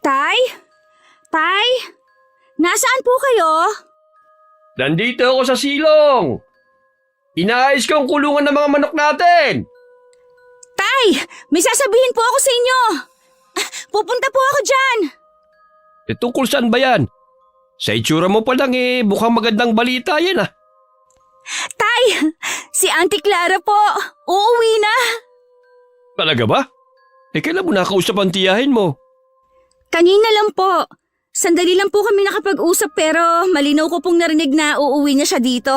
Tay? Tay? Nasaan po kayo? Nandito ako sa silong. Inaayos ko ang kulungan ng mga manok natin. Tay! May sasabihin po ako sa inyo! Pupunta po ako dyan! Tungkol saan ba yan? Sa itsura mo pa lang mukhang magandang balita yan ah. Tay! Si Auntie Clara po! Uuwi na! Talaga ba? Kailan mo nakausap ang tiyahin mo? Kanina lang po. Sandali lang po kami nakapag-usap pero malinaw ko pong narinig na uuwi niya siya dito.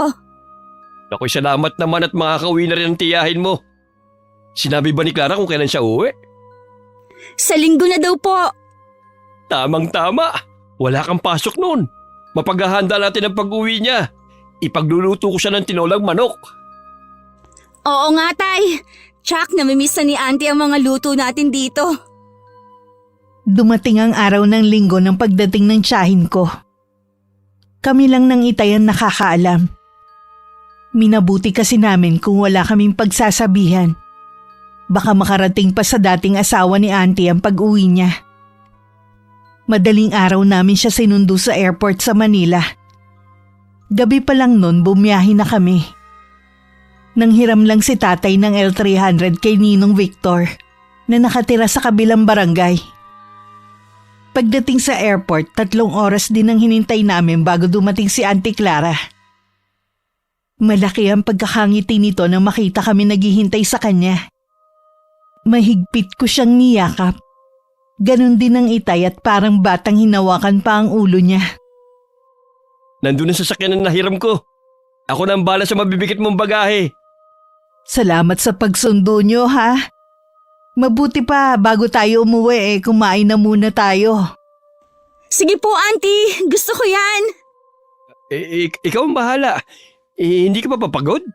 Nakoy, salamat naman at makakauwi na rin ang tiyahin mo. Sinabi ba ni Clara kung kailan siya uwi? Sa linggo na daw po. Tamang-tama. Wala kang pasok noon. Mapaghahanda natin ang pag-uwi niya. Ipagluluto ko siya ng tinolang manok. Oo nga, Tay. Tsak, namimiss na ni Auntie ang mga luto natin dito. Dumating ang araw ng linggo ng pagdating ng tiyahin ko. Kami lang ng itay ang nakakaalam. Minabuti kasi namin kung wala kaming pagsasabihan. Baka makarating pa sa dating asawa ni Auntie ang pag-uwi niya. Madaling araw namin siya sinundo sa airport sa Manila. Gabi pa lang nun bumiyahe na kami. Nanghiram lang si tatay ng L300 kay Ninong Victor na nakatira sa kabilang barangay. Pagdating sa airport, 3 oras din ang hinintay namin bago dumating si Auntie Clara. Malaki ang pagkakangiti nito nang makita kami naghihintay sa kanya. Mahigpit ko siyang niyakap. Ganon din ang itay at parang batang hinawakan pa ang ulo niya. Nandun ang sasakyan na nahiram ko. Ako na ang bala sa mabibikit mong bagahe. Salamat sa pagsundo niyo ha. Mabuti pa bago tayo umuwi kumain na muna tayo. Sige po, Auntie. Gusto ko yan. Ikaw ang bahala. Hindi ka pa papagod?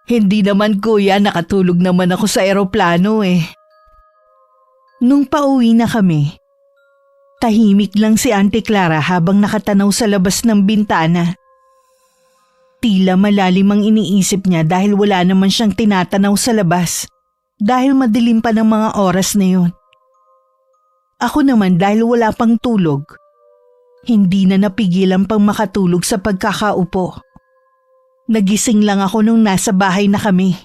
Hindi naman kuya, nakatulog naman ako sa eroplano . Nung pauwi na kami, tahimik lang si Auntie Clara habang nakatanaw sa labas ng bintana. Tila malalim ang iniisip niya dahil wala naman siyang tinatanaw sa labas dahil madilim pa ng mga oras na yun. Ako naman dahil wala pang tulog, hindi na napigilan pang makatulog sa pagkakaupo. Nagising lang ako nung nasa bahay na kami.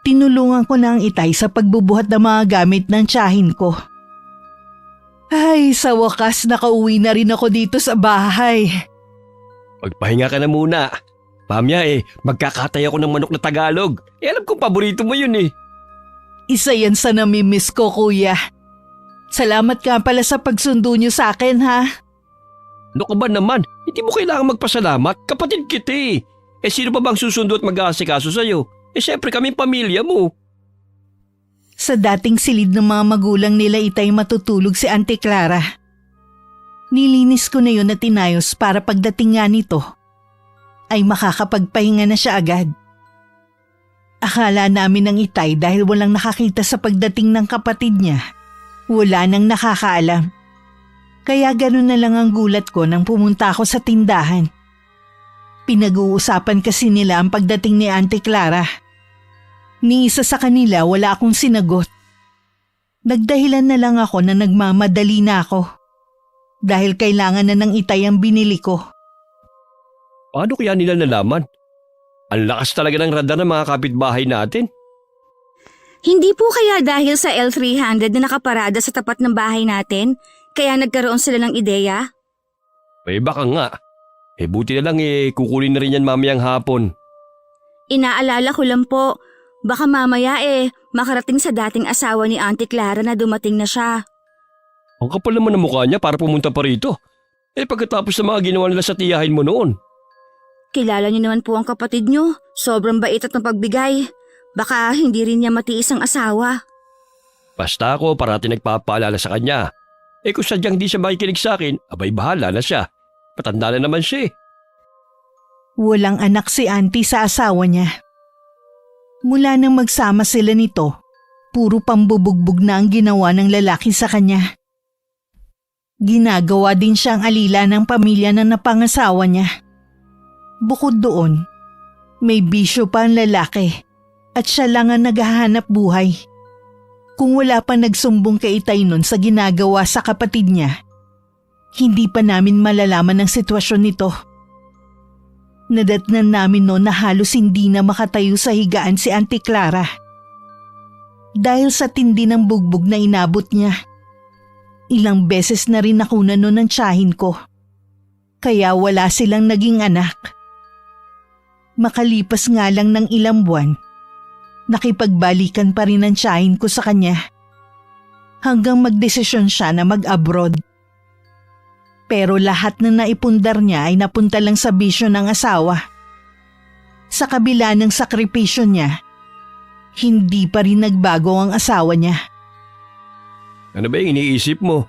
Tinulungan ko na ang itay sa pagbubuhat ng mga gamit ng tiyahin ko. Ay, sa wakas nakauwi na rin ako dito sa bahay. Magpahinga ka na muna. Pamya magkakatay ako ng manok na Tagalog. Alam kong paborito mo yun . Isa yan sa namimiss ko, kuya. Salamat ka pala sa pagsundo niyo sa akin, ha? Ano ka ba naman? Hindi mo kailangan magpasalamat. Kapatid kita . Sino pa bang susundo at mag-aasikaso sa'yo? Siyempre kaming pamilya mo. Sa dating silid ng mga magulang nila itay matutulog si Auntie Clara. Nilinis ko na yun at tinayos para pagdating nga nito ay makakapagpahinga na siya agad. Akala namin ng itay dahil walang nakakita sa pagdating ng kapatid niya. Wala nang nakakaalam. Kaya ganun na lang ang gulat ko nang pumunta ako sa tindahan. Pinag-uusapan kasi nila ang pagdating ni Auntie Clara. Ni isa sa kanila wala akong sinagot. Nagdahilan na lang ako na nagmamadali na ako. Dahil kailangan na ng itay ang binili ko. Paano kaya nila nalaman? Ang lakas talaga ng radar ng mga kapitbahay natin. Hindi po kaya dahil sa L300 na nakaparada sa tapat ng bahay natin, kaya nagkaroon sila ng ideya? Baka nga. Buti na lang kukunin na rin yan mamayang hapon. Inaalala ko lang po, baka mamaya makarating sa dating asawa ni Auntie Clara na dumating na siya. Ang kapal naman ng mukha niya para pumunta pa rito. Pagkatapos ng mga ginawa nila sa tiyahin mo noon. Kilala niyo naman po ang kapatid niyo, sobrang bait at mapagbigay. Baka hindi rin niya matiis ang asawa. Basta ako parati nagpapaalala sa kanya. Kung sadyang di siya makikinig sa akin, abay bahala na siya. Patanda na naman siya . Walang anak si Auntie sa asawa niya. Mula nang magsama sila nito, puro pambubugbog na ang ginawa ng lalaki sa kanya. Ginagawa din siyang alila ng pamilya na napangasawa niya. Bukod doon, may bisyo pa ang lalaki at siya lang ang naghahanap buhay. Kung wala pa nagsumbong kay Itay nun sa ginagawa sa kapatid niya, hindi pa namin malalaman ang sitwasyon nito. Nadatnan namin noon na halos hindi na makatayo sa higaan si Auntie Clara. Dahil sa tindi ng bugbog na inabot niya. Ilang beses na rin nakunan noon ng tiyahin ko. Kaya wala silang naging anak. Makalipas nga lang ng ilang buwan, nakipagbalikan pa rin ang tiyahin ko sa kanya. Hanggang magdesisyon siya na mag-abroad. Pero lahat na naipundar niya ay napunta lang sa bisyo ng asawa. Sa kabila ng sakripisyo niya, hindi pa rin nagbago ang asawa niya. Ano ba yung iniisip mo?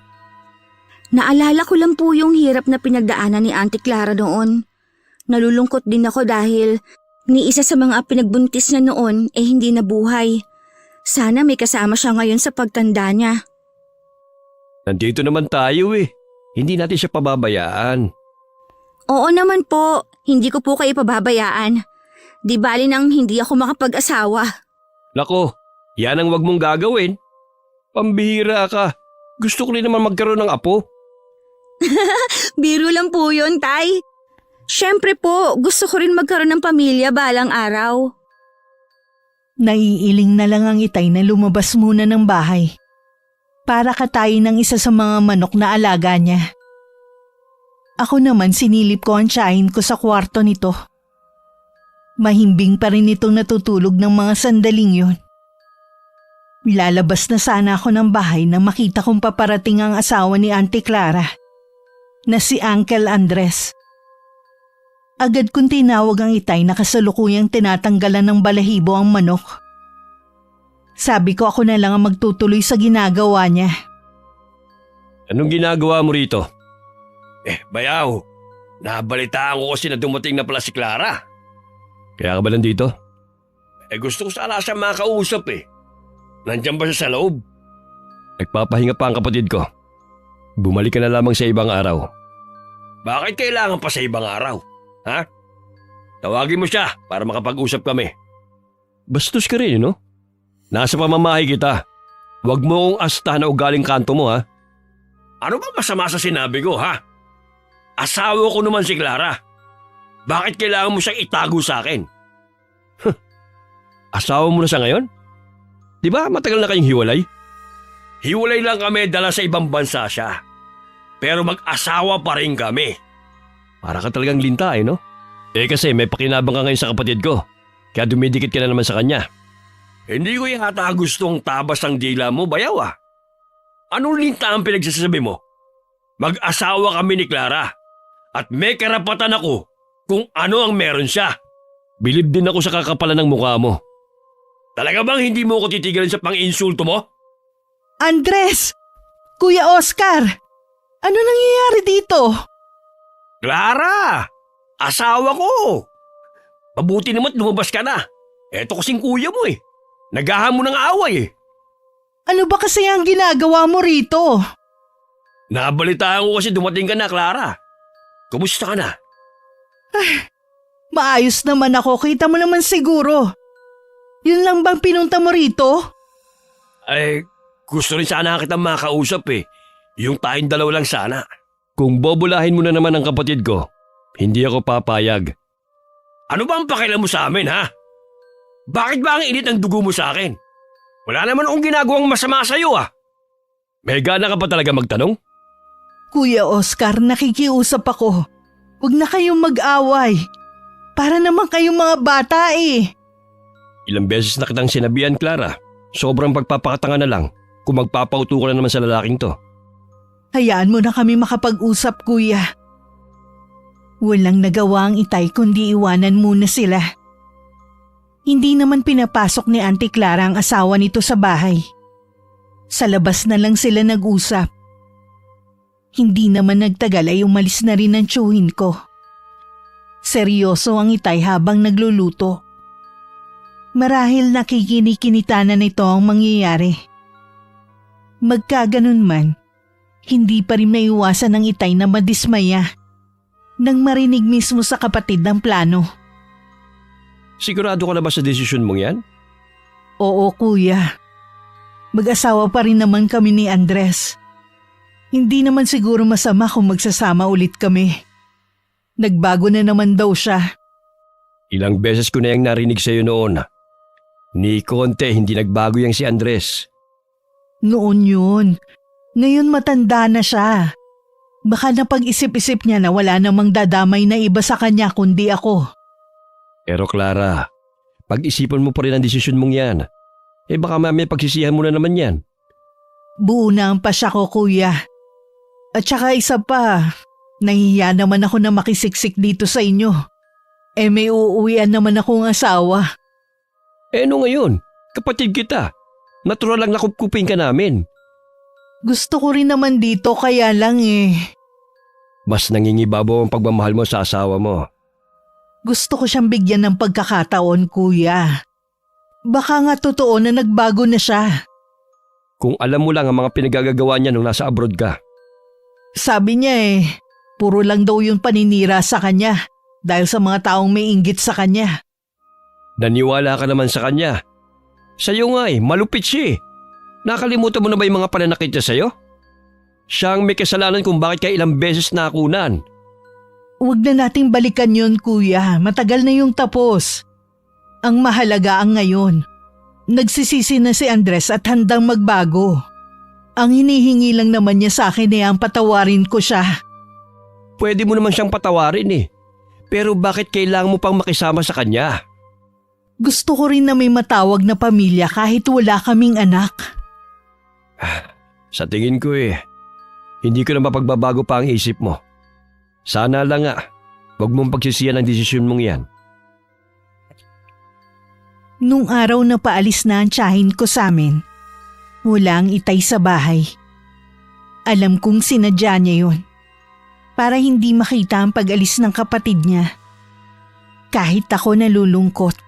Naalala ko lang po yung hirap na pinagdaanan ni Auntie Clara noon. Nalulungkot din ako dahil ni isa sa mga pinagbuntis niya noon hindi nabuhay. Sana may kasama siya ngayon sa pagtanda niya. Nandito naman tayo eh. Hindi natin siya pababayaan. Oo naman po, hindi ko po kayo pababayaan. Di bali nang hindi ako makapag-asawa. Nako, yan ang wag mong gagawin. Pambihira ka. Gusto ko rin naman magkaroon ng apo. Biro lang po yun, Tay. Siyempre po, gusto ko rin magkaroon ng pamilya balang araw. Naiiling na lang ang Itay na lumabas muna ng bahay para katayin ng isa sa mga manok na alaga niya. Ako naman sinilip ko ang tiyahin ko sa kwarto nito. Mahimbing pa rin itong natutulog ng mga sandaling yun. Lalabas na sana ako ng bahay nang makita kong paparating ang asawa ni Auntie Clara, na si Uncle Andres. Agad kong tinawag ang Itay na kasalukuyang tinatanggalan ng balahibo ang manok. Sabi ko ako na lang ang magtutuloy sa ginagawa niya. Anong ginagawa mo rito? Bayaw, nabalitaan ko kasi na dumating na pala si Clara. Kaya ka ba nandito? Gusto ko sana siya makausap eh. Nandiyan ba siya sa loob? Nagpapahinga pa ang kapatid ko. Bumalik ka na lamang sa ibang araw. Bakit kailangan pa sa ibang araw? Ha? Tawagin mo siya para makapag-usap kami. Bastos ka rin, no? Nasa pamamahay kita. Huwag mo kong asta na ugaling kanto mo, ha? Ano ba masama sa sinabi ko, ha? Asawa ko naman si Clara. Bakit kailangan mo siyang itago sa akin? Asawa mo na siya ngayon? Di ba matagal na kayong hiwalay? Hiwalay lang kami dala sa ibang bansa siya. Pero mag-asawa pa rin kami. Para ka talagang linta no? Kasi may pakinabang ka ngayon sa kapatid ko. Kaya dumidikit ka na naman sa kanya. Hindi ko yata gustong tabas ang dila mo, bayaw ah. Anong linta ang pinagsasabi mo? Mag-asawa kami ni Clara. At may karapatan ako kung ano ang meron siya. Bilib din ako sa kakapalan ng mukha mo. Talaga bang hindi mo ako titigilan sa pang-insulto mo? Andres! Kuya Oscar! Ano nangyayari dito? Clara! Asawa ko! Mabuti naman lumabas ka na. Eto kasing kuya mo eh. Naghahamon ng away eh. Ano ba kasi ang ginagawa mo rito? Nabalitaan ko kasi dumating ka na, Clara. Kumusta ka na? Maayos naman ako, kita mo naman siguro. Yun lang bang pinunta mo rito? Gusto rin sana kitang makausap eh. Yung tayong dalawa lang sana. Kung bobulahin mo na naman ang kapatid ko, hindi ako papayag. Ano ba ang pakialam mo sa amin, ha? Bakit ba ang init ng dugo mo sa akin? Wala naman akong ginagawang masama sa'yo, ah. May gana ka pa talaga magtanong? Kuya Oscar, nakikiusap ako. Huwag na kayong mag-away. Para naman kayong mga bata eh. Ilang beses na kitang sinabihan, Clara. Sobrang pagpapakatanga na lang kung magpapauto ka na naman sa lalaking to. Hayaan mo na kami makapag-usap, kuya. Walang nagawa ang Itay kundi iwanan muna sila. Hindi naman pinapasok ni Auntie Clara ang asawa nito sa bahay. Sa labas na lang sila nag-usap. Hindi naman nagtagal ay umalis na rin ang tiyuhin ko. Seryoso ang Itay habang nagluluto. Marahil nakikinikinita na nito ang mangyayari. Magkaganon man, hindi pa rin maiwasan ng Itay na madismaya nang marinig mismo sa kapatid ng plano. Sigurado ka na ba sa desisyon mong yan? Oo, kuya. Mag-asawa pa rin naman kami ni Andres. Hindi naman siguro masama kung magsasama ulit kami. Nagbago na naman daw siya. Ilang beses ko na yung narinig sa'yo noon. Ni konte hindi nagbago yang si Andres. Noon yun. Ngayon matanda na siya. Baka napag-isip-isip niya na wala namang dadamay na iba sa kanya kundi ako. Pero Clara, pag-isipan mo pa rin ang desisyon mong yan. Baka mamaya pagsisihan mo na naman yan. Buo na ang pasya ko, kuya. At saka isa pa, nahihiya naman ako na makisiksik dito sa inyo. May uuwian naman akong asawa. Ano ngayon? Kapatid kita. Natural lang nakupkupin ka namin. Gusto ko rin naman dito kaya lang Mas nangingibabaw ang pagmamahal mo sa asawa mo. Gusto ko siyang bigyan ng pagkakataon, kuya. Baka nga totoo na nagbago na siya. Kung alam mo lang ang mga pinagagagawa niya nung nasa abroad ka. Sabi niya puro lang daw yung paninira sa kanya dahil sa mga taong may inggit sa kanya. Naniwala ka naman sa kanya. Sa'yo nga malupit siya. Nakalimutan mo na ba yung mga pananakit niya sa'yo? Siya ang may kasalanan kung bakit ka ilang beses nakunan. Huwag na nating balikan yun, kuya. Matagal na yung tapos. Ang mahalaga ang ngayon. Nagsisisi na si Andres at handang magbago. Ang hinihingi lang naman niya sa akin ang patawarin ko siya. Pwede mo naman siyang patawarin Pero bakit kailangan mo pang makisama sa kanya? Gusto ko rin na may matawag na pamilya kahit wala kaming anak. Sa tingin ko hindi ko na mapagbabago pa ang isip mo. Sana lang wag mong pagsisiyan ang desisyon mong yan. Nung araw na paalis na ang tiyahin ko sa amin, wala ang itay sa bahay. Alam kong sinadya niya yun. Para hindi makita ang pag-alis ng kapatid niya. Kahit ako nalulungkot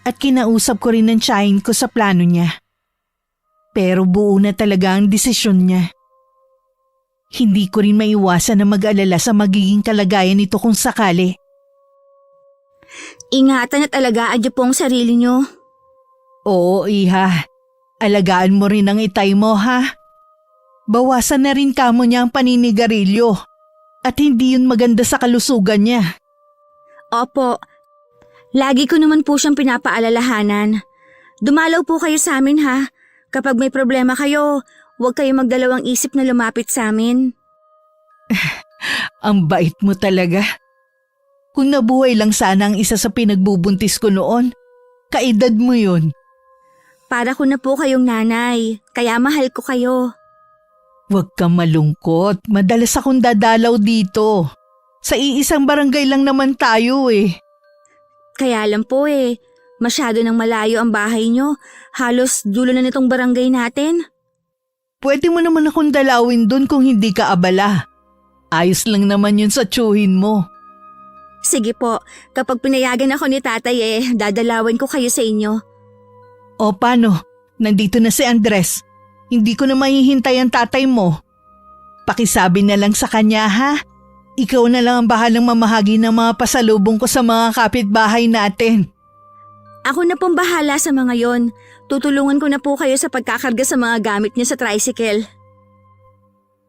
at kinausap ko rin ang tiyahin ko sa plano niya. Pero buo na talaga ang desisyon niya. Hindi ko rin maiwasan na mag-alala sa magiging kalagayan nito kung sakali. Ingatan at alagaan niyo po ang sarili niyo. Oo, iha. Alagaan mo rin ang itay mo, ha? Bawasan na rin kamo niya ang paninigarilyo. At hindi yun maganda sa kalusugan niya. Opo, lagi ko naman po siyang pinapaalalahanan. Dumalaw po kayo sa amin ha. Kapag may problema kayo, huwag kayo magdalawang isip na lumapit sa amin. Ang bait mo talaga. Kung nabuhay lang sana ang isa sa pinagbubuntis ko noon, kaedad mo yun. Para ko na po kayong nanay, kaya mahal ko kayo. Huwag kang malungkot, madalas akong dadalaw dito. Sa iisang barangay lang naman tayo Kaya lang po masyado nang malayo ang bahay niyo. Halos dulo na nitong barangay natin. Pwede mo naman akong dalawin dun kung hindi ka abala. Ayos lang naman yun sa tsuhin mo. Sige po, kapag pinayagan ako ni tatay dadalawin ko kayo sa inyo. O paano? Nandito na si Andres. Hindi ko na mahihintay ang tatay mo. Pakisabi na lang sa kanya ha. Ikaw na lang ang bahalang mamahagi ng mga pasalubong ko sa mga kapitbahay natin. Ako na pong bahala sa mga yon. Tutulungan ko na po kayo sa pagkakarga sa mga gamit niyo sa tricycle.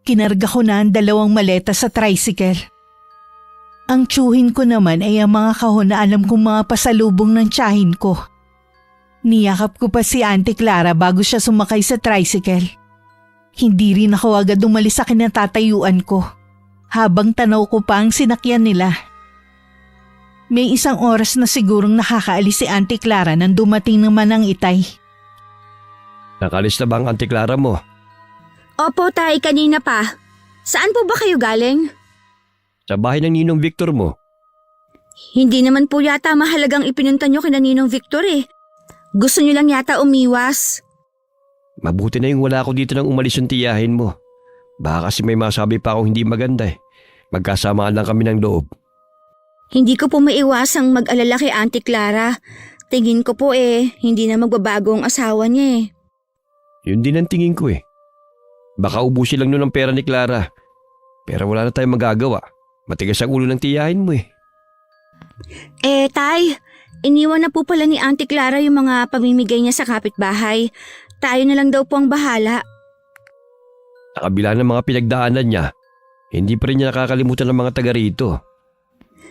Kinarga ko na ang 2 maleta sa tricycle. Ang tsuhin ko naman ay ang mga kahon na alam kong mga pasalubong ng tiyahin ko. Niyakap ko pa si Auntie Clara bago siya sumakay sa tricycle. Hindi rin ako agad umalis sa kinatatayuan ko, habang tanaw ko pa ang sinakyan nila. May 1 oras na sigurong nakakaalis si Auntie Clara nang dumating naman ang itay. Nakalis na ba ang Auntie Clara mo? Opo tay, kanina pa. Saan po ba kayo galing? Sa bahay ng Ninong Victor mo. Hindi naman po yata mahalagang ipinunta niyo kina Ninong Victor Gusto niyo lang yata umiwas. Mabuti na yung wala ako dito nang umalis yung tiyahin mo. Baka kasi may masabi pa akong hindi maganda Magkasamaan lang kami ng loob. Hindi ko po maiwasang mag-alala kay Auntie Clara. Tingin ko po hindi na magbabago ang asawa niya Yun din ang tingin ko Baka ubusin lang nun ang pera ni Clara. Pero wala na tayong magagawa. Matigas ang ulo ng tiyahin mo tay, iniwan na po pala ni Auntie Clara yung mga pamimigay niya sa kapitbahay. Tayo na lang daw po ang bahala. Sa kabila ng mga pinagdaanan niya, hindi pa rin niya nakakalimutan ng mga taga rito.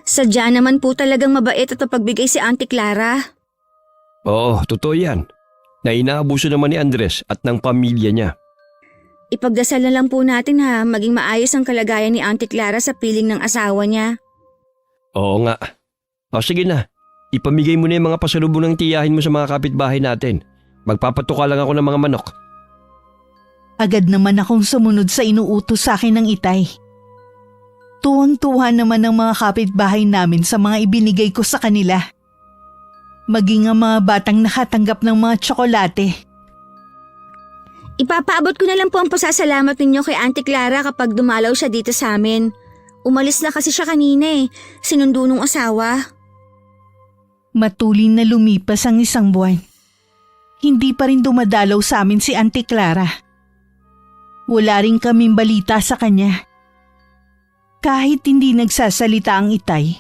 Sadya naman po talagang mabait at mapagbigay si Auntie Clara. Oo, totoo yan. Na inaabuso naman ni Andres at ng pamilya niya. Ipagdasal na lang po natin ha, maging maayos ang kalagayan ni Auntie Clara sa piling ng asawa niya. Oo nga. O sige na, ipamigay mo na yung mga pasalubong ng tiyahin mo sa mga kapitbahay natin. Magpapatuka lang ako ng mga manok. Agad naman akong sumunod sa inuutos sa akin ng itay. Tuwang-tuwa naman ang mga kapitbahay namin sa mga ibinigay ko sa kanila. Maging ang mga batang nakatanggap ng mga tsokolate. Ipapaabot ko na lang po ang pasasalamat ninyo kay Auntie Clara kapag dumalaw siya dito sa amin. Umalis na kasi siya kanina sinundo nung asawa. Matulin na lumipas ang isang buwan. Hindi pa rin dumadalaw sa amin si Auntie Clara. Wala rin kaming balita sa kanya. Kahit hindi nagsasalita ang itay,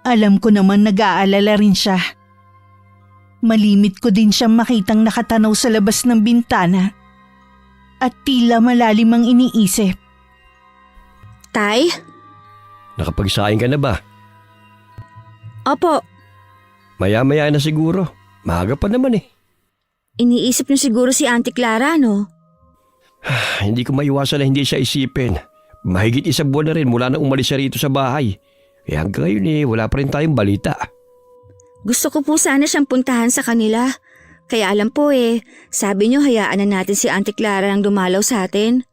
alam ko naman nag-aalala rin siya. Malimit ko din siyang makitang nakatanaw sa labas ng bintana at tila malalim ang iniisip. Tay? Nakapagsaing ka na ba? Opo, Maya-maya na siguro. Maaga pa naman iniisip niyo siguro si Auntie Clara, no? Hindi ko maiwasan na hindi siya isipin. Mahigit 1 buwan na rin mula na umalis siya rito sa bahay. Kaya hanggang ngayon wala pa rin tayong balita. Gusto ko po sana siyang puntahan sa kanila. Kaya alam po sabi niyo hayaan na natin si Auntie Clara nang dumalaw sa atin.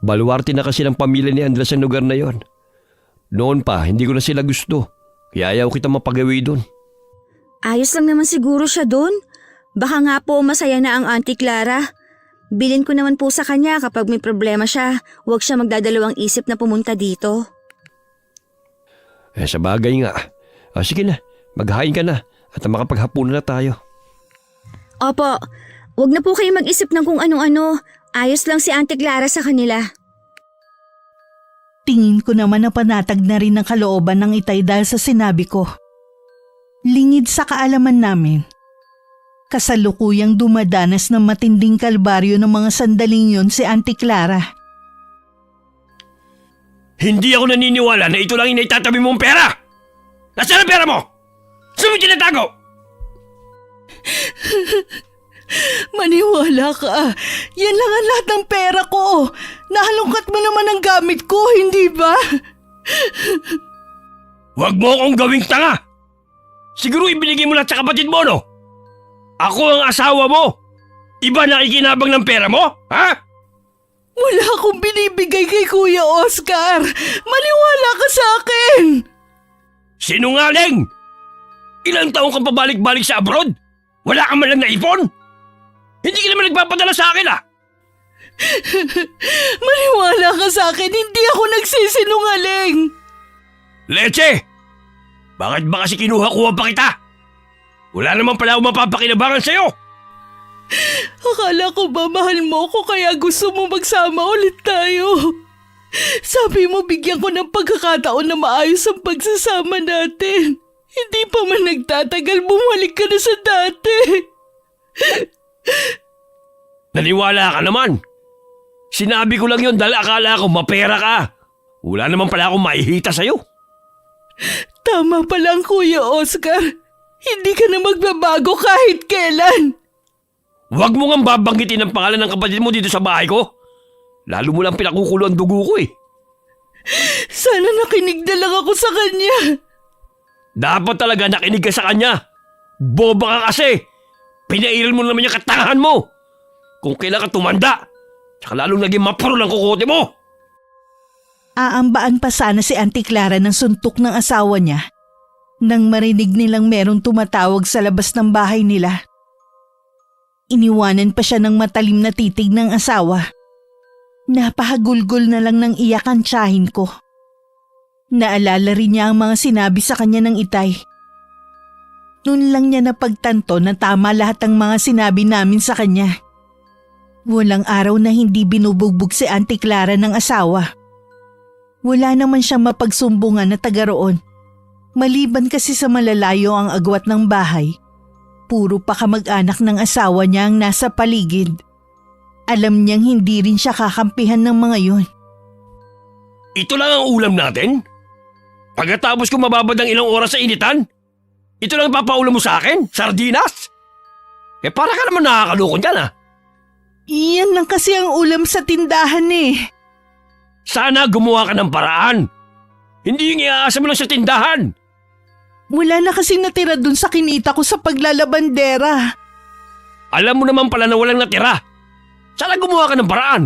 Baluarte na kasi ng pamilya ni Andres sa lugar na yon. Noon pa, hindi ko na sila gusto. Kaya ayaw kita mapagawi doon. Ayos lang naman siguro siya doon. Baka nga po masaya na ang Auntie Clara. Bilin ko naman po sa kanya kapag may problema siya, huwag siya magdadalawang isip na pumunta dito. Sa bagay nga. Sige na, maghain ka na at makapaghapunan na tayo. Opo, huwag na po kayo mag-isip ng kung ano-ano. Ayos lang si Auntie Clara sa kanila. Tingin ko naman na panatag na rin ang kalooban ng itay dahil sa sinabi ko. Lingid sa kaalaman namin. Kasalukuyang dumadanas ng matinding kalbaryo ng mga sandaling yon si Auntie Clara. Hindi ako naniniwala na ito lang inaitatabi mong pera! Nasaan ang pera mo? Saan mo tinatago? Maniwala ka. Yan lang ang lahat ng pera ko. Nahalungkat mo naman ang gamit ko, hindi ba? Huwag mo akong gawing tanga! Siguro ibinigay mo lahat sa kapatid mo, no? Ako ang asawa mo! Iba na ikinabang ng pera mo? Ha? Wala akong binibigay kay Kuya Oscar. Maniwala ka sa akin. Sinungaling! Ilang taong kang pabalik-balik sa abroad? Wala kang man lang naipon? Hindi ka naman nagpapadala sa akin, Maniwala ka sa akin, hindi ako nagsisinungaling. Leche! Bakit ba kasi kinuha-kuha pa kita? Wala naman pala akong mapapakinabangan sa'yo! Akala ko ba mahal mo ko kaya gusto mo magsama ulit tayo? Sabi mo bigyan ko ng pagkakataon na maayos ang pagsasama natin. Hindi pa man nagtatagal, bumalik ka na sa dati. Naniwala ka naman! Sinabi ko lang yun dahil akala ko mapera ka. Wala naman pala akong maihita sa'yo. Tama pa lang, Kuya Oscar. Hindi ka na magbabago kahit kailan. Huwag mo nga babanggitin ang pangalan ng kapatid mo dito sa bahay ko. Lalo mo lang pinakukulo ang dugo ko Sana nakinig na lang ako sa kanya. Dapat talaga nakinig ka sa kanya. Boba ka kasi. Pinairal mo naman yung katangahan mo. Kung kailan ka tumanda, tsaka lalong naging mapuro ng kukote mo. Aambaan pa sana si Auntie Clara ng suntok ng asawa niya nang marinig nilang merong tumatawag sa labas ng bahay nila. Iniwanan pa siya ng matalim na titig ng asawa. Napahagulgol na lang ng iyak ang tiyahin ko. Naalala rin niya ang mga sinabi sa kanya ng itay. Noon lang niya napagtanto na tama lahat ng mga sinabi namin sa kanya. Walang araw na hindi binubugbog si Auntie Clara ng asawa. Wala naman siyang mapagsumbungan na taga roon. Maliban kasi sa malalayo ang agwat ng bahay. puro pa kamag-anak ng asawa niya ang nasa paligid. Alam niyang hindi rin siya kakampihan ng mga yun. Ito lang ang ulam natin? Pagkatapos ko mababad ng ilang oras sa initan? Ito lang papaulam mo sa akin? Sardinas? Para ka naman nakakalukon dyan Iyan lang kasi ang ulam sa tindahan eh. Sana gumawa ka ng paraan. Hindi yung iaasa mo lang sa tindahan. Wala na kasing natira dun sa kinita ko sa paglalabandera. Alam mo naman pala na walang natira. Sana gumawa ka ng paraan.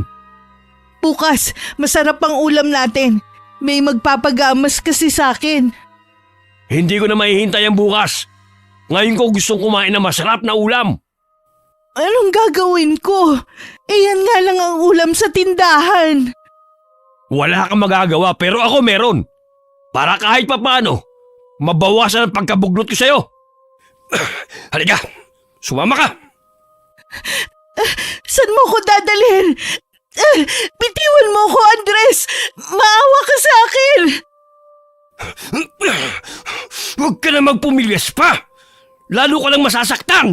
Bukas, masarap ang ulam natin. May magpapagamas kasi sa akin. Hindi ko na mahihintay ang bukas. Ngayon ko gustong kumain ng masarap na ulam. Anong gagawin ko? Yan nga lang ang ulam sa tindahan. Wala kang magagawa pero ako meron. Para kahit papaano, mabawasan ang pagkabugnot ko sa'yo. Halika, sumama ka. Saan mo ko dadalhin? Bitiwan mo ko, Andres! Maawa ka sa akin! Huwag ka na magpumilyas pa! Lalo ka lang masasaktan!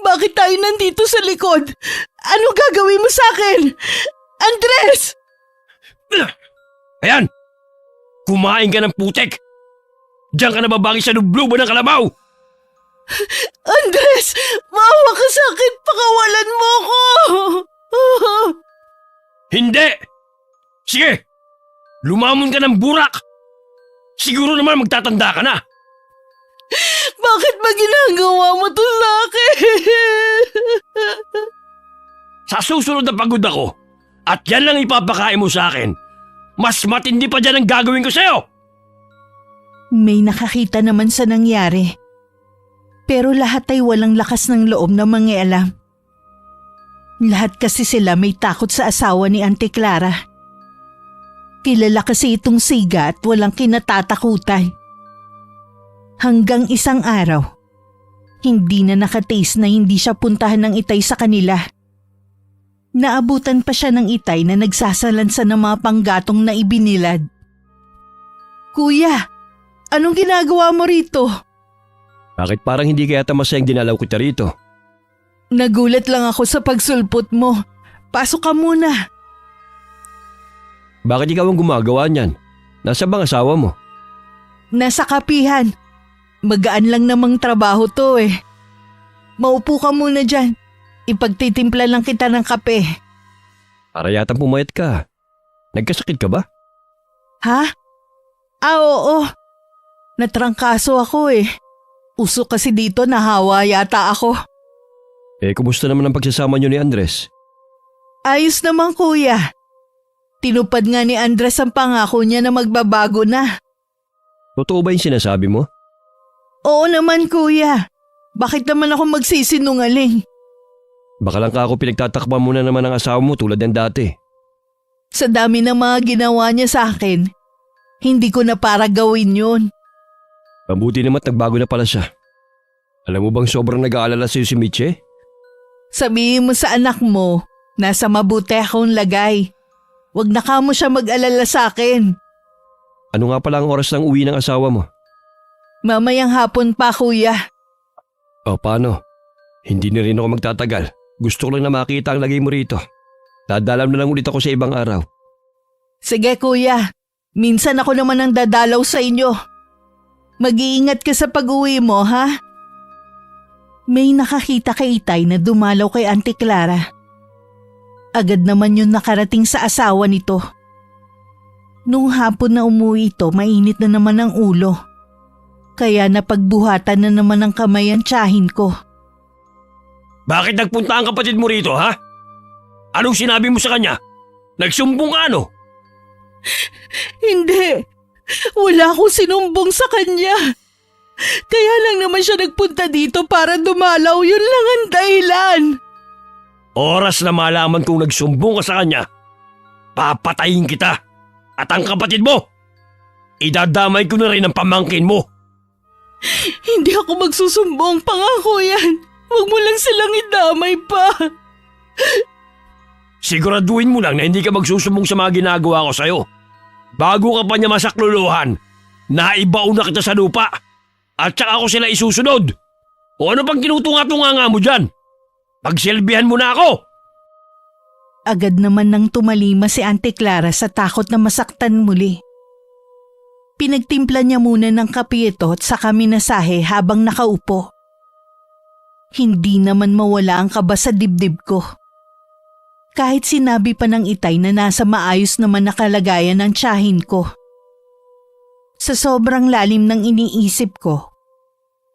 Bakit tayo nandito sa likod? Ano gagawin mo sa akin? Andres! Ayan! Kumain ka ng putek! Diyan ka nababagi sa lubluban ng kalabaw! Andres! Maawa ka sa akin! Pakawalan mo ko! Hindi! Sige! Lumamon ka ng burak! Siguro naman magtatanda ka na! Bakit ba ginagawa mo to sa akin? Sa susunod na pagod ako, at yan lang ipapakain mo sa akin, mas matindi pa dyan ang gagawin ko sa'yo! May nakakita naman sa nangyari. Pero lahat ay walang lakas ng loob na mangialam. Lahat kasi sila may takot sa asawa ni Auntie Clara. Kilala kasi itong siga at walang kinatatakutan. Hanggang isang araw, hindi na nakataste na hindi siya puntahan ng itay sa kanila. Naabutan pa siya ng itay na nagsasalansa ng mga panggatong na ibinilad. Kuya, anong ginagawa mo rito? Bakit parang hindi kaya masayang dinalaw kita rito? Nagulat lang ako sa pagsulpot mo. Pasok ka muna. Bakit ikaw ang gumagawa niyan? Nasa bang asawa mo? Nasa kapihan. Magaan lang namang trabaho to eh. Maupo ka muna dyan. Ipagtitimpla lang kita ng kape. Para yatang pumayat ka. Nagkasakit ka ba? Ha? Oo. Natrangkaso ako eh. Uso kasi dito, nahawa yata ako. Kumusta naman ang pagsasama niyo ni Andres? Ayos naman kuya. Tinupad nga ni Andres ang pangako niya na magbabago na. Totoo ba yung sinasabi mo? Oo naman kuya. Bakit naman ako magsisinungaling? Baka lang ka ako pinagtatakpan mo na naman ng asawa mo tulad ng dati. Sa dami ng mga ginawa niya sa akin, hindi ko na para gawin yun. Mabuti naman nagbago na pala siya. Alam mo bang sobrang nag-aalala sa'yo si Miche? Sabihin mo sa anak mo, nasa mabuti akong lagay. Huwag na kamo siya mag-alala sa akin. Ano nga pala ang oras ng uwi ng asawa mo? Mamayang hapon pa kuya. O paano? Hindi na rin ako magtatagal. Gusto ko lang na makita ang lagay mo rito. Dadalam na lang ulit ako sa ibang araw. Sige kuya, minsan ako naman ang dadalaw sa inyo. Mag-iingat ka sa pag-uwi mo ha? May nakakita kay Itay na dumalaw kay Auntie Clara. Agad naman yun nakarating sa asawa nito. Nung hapon na umuwi ito, mainit na naman ang ulo. Kaya napagbuhatan na naman ng kamay ang tiyahin ko. Bakit nagpunta ang kapatid mo rito, ha? Anong sinabi mo sa kanya? Nagsumbong ka, ano? Hindi. Wala akong sinumbong sa kanya. Kaya lang naman siya nagpunta dito para dumalaw. Yun lang ang dahilan. Oras na malaman kung nagsumbong ka sa kanya, papatayin kita. At ang kapatid mo, idadamay ko na rin ang pamangkin mo. Hindi ako magsusumbong. Pangako yan. Huwag mo lang silang idamay pa. Siguraduhin mo lang na hindi ka magsusumbong sa mga ginagawa ko sa'yo. Bago ka pa niya masakluluhan, naibaon na kita sa lupa. At saka ako sila isusunod. O ano pang kinutunga-tunga nga mo dyan? Pagsilbihan mo na ako! Agad naman nang tumalima si Auntie Clara sa takot na masaktan muli. Pinagtimpla niya muna ng kape ito at saka minasahe habang nakaupo. Hindi naman mawala ang kaba sa dibdib ko. Kahit sinabi pa ng itay na nasa maayos naman na kalagayan ng tiyahin ko. Sa sobrang lalim ng iniisip ko,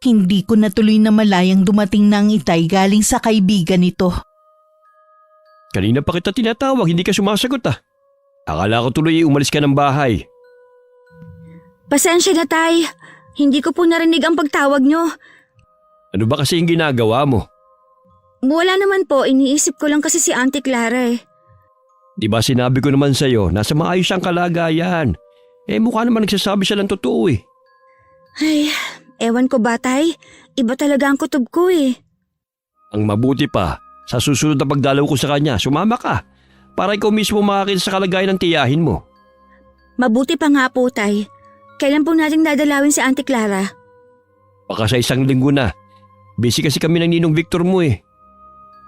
hindi ko natuloy na malayang dumating na ang itay galing sa kaibigan nito. Kanina pa kita tinatawag, hindi ka sumasagot ah. Akala ko tuloy umalis ka ng bahay. Pasensya na, Tay. Hindi ko po narinig ang pagtawag nyo. Ano ba kasi yung ginagawa mo? Wala naman po, iniisip ko lang kasi si Auntie Clara eh. Di ba sinabi ko naman sa'yo, nasa maayos ang kalagayan. Mukha naman nagsasabi siya ng totoo eh. Ay, ewan ko ba, Tay? Iba talaga ang kutob ko eh. Ang mabuti pa, sa susunod na pagdalaw ko sa kanya, sumama ka. Para ikaw mismo makakita sa kalagayan ng tiyahin mo. Mabuti pa nga po, Tay. Kailan po nating dadalawin si Auntie Clara? Baka sa 1 linggo na. Busy kasi kami ng Ninong Victor mo eh.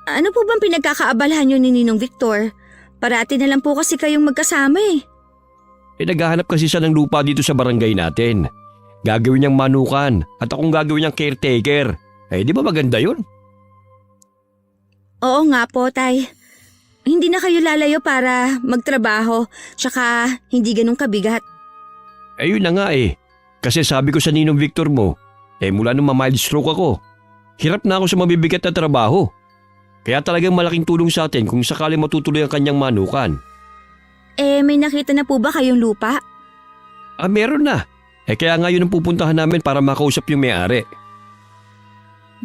Ano po bang pinagkakaabalahan nyo ni Ninong Victor? Parati na lang po kasi kayong magkasama eh. Naghahanap kasi siya ng lupa dito sa barangay natin. Gagawin niyang manukan at akong gagawin niyang caretaker. Di ba maganda yun? Oo nga po, Tay. Hindi na kayo lalayo para magtrabaho, tsaka hindi ganun kabigat. Yun na nga eh. Kasi sabi ko sa Ninong Victor mo, mula nung ma-mild stroke ako, hirap na ako sa mabibigat na trabaho. Kaya talagang malaking tulong sa atin kung sakali matutuloy ang kanyang manukan. May nakita na po ba kayong lupa? Meron na. Kaya nga yun ang pupuntahan namin para makausap yung may-ari.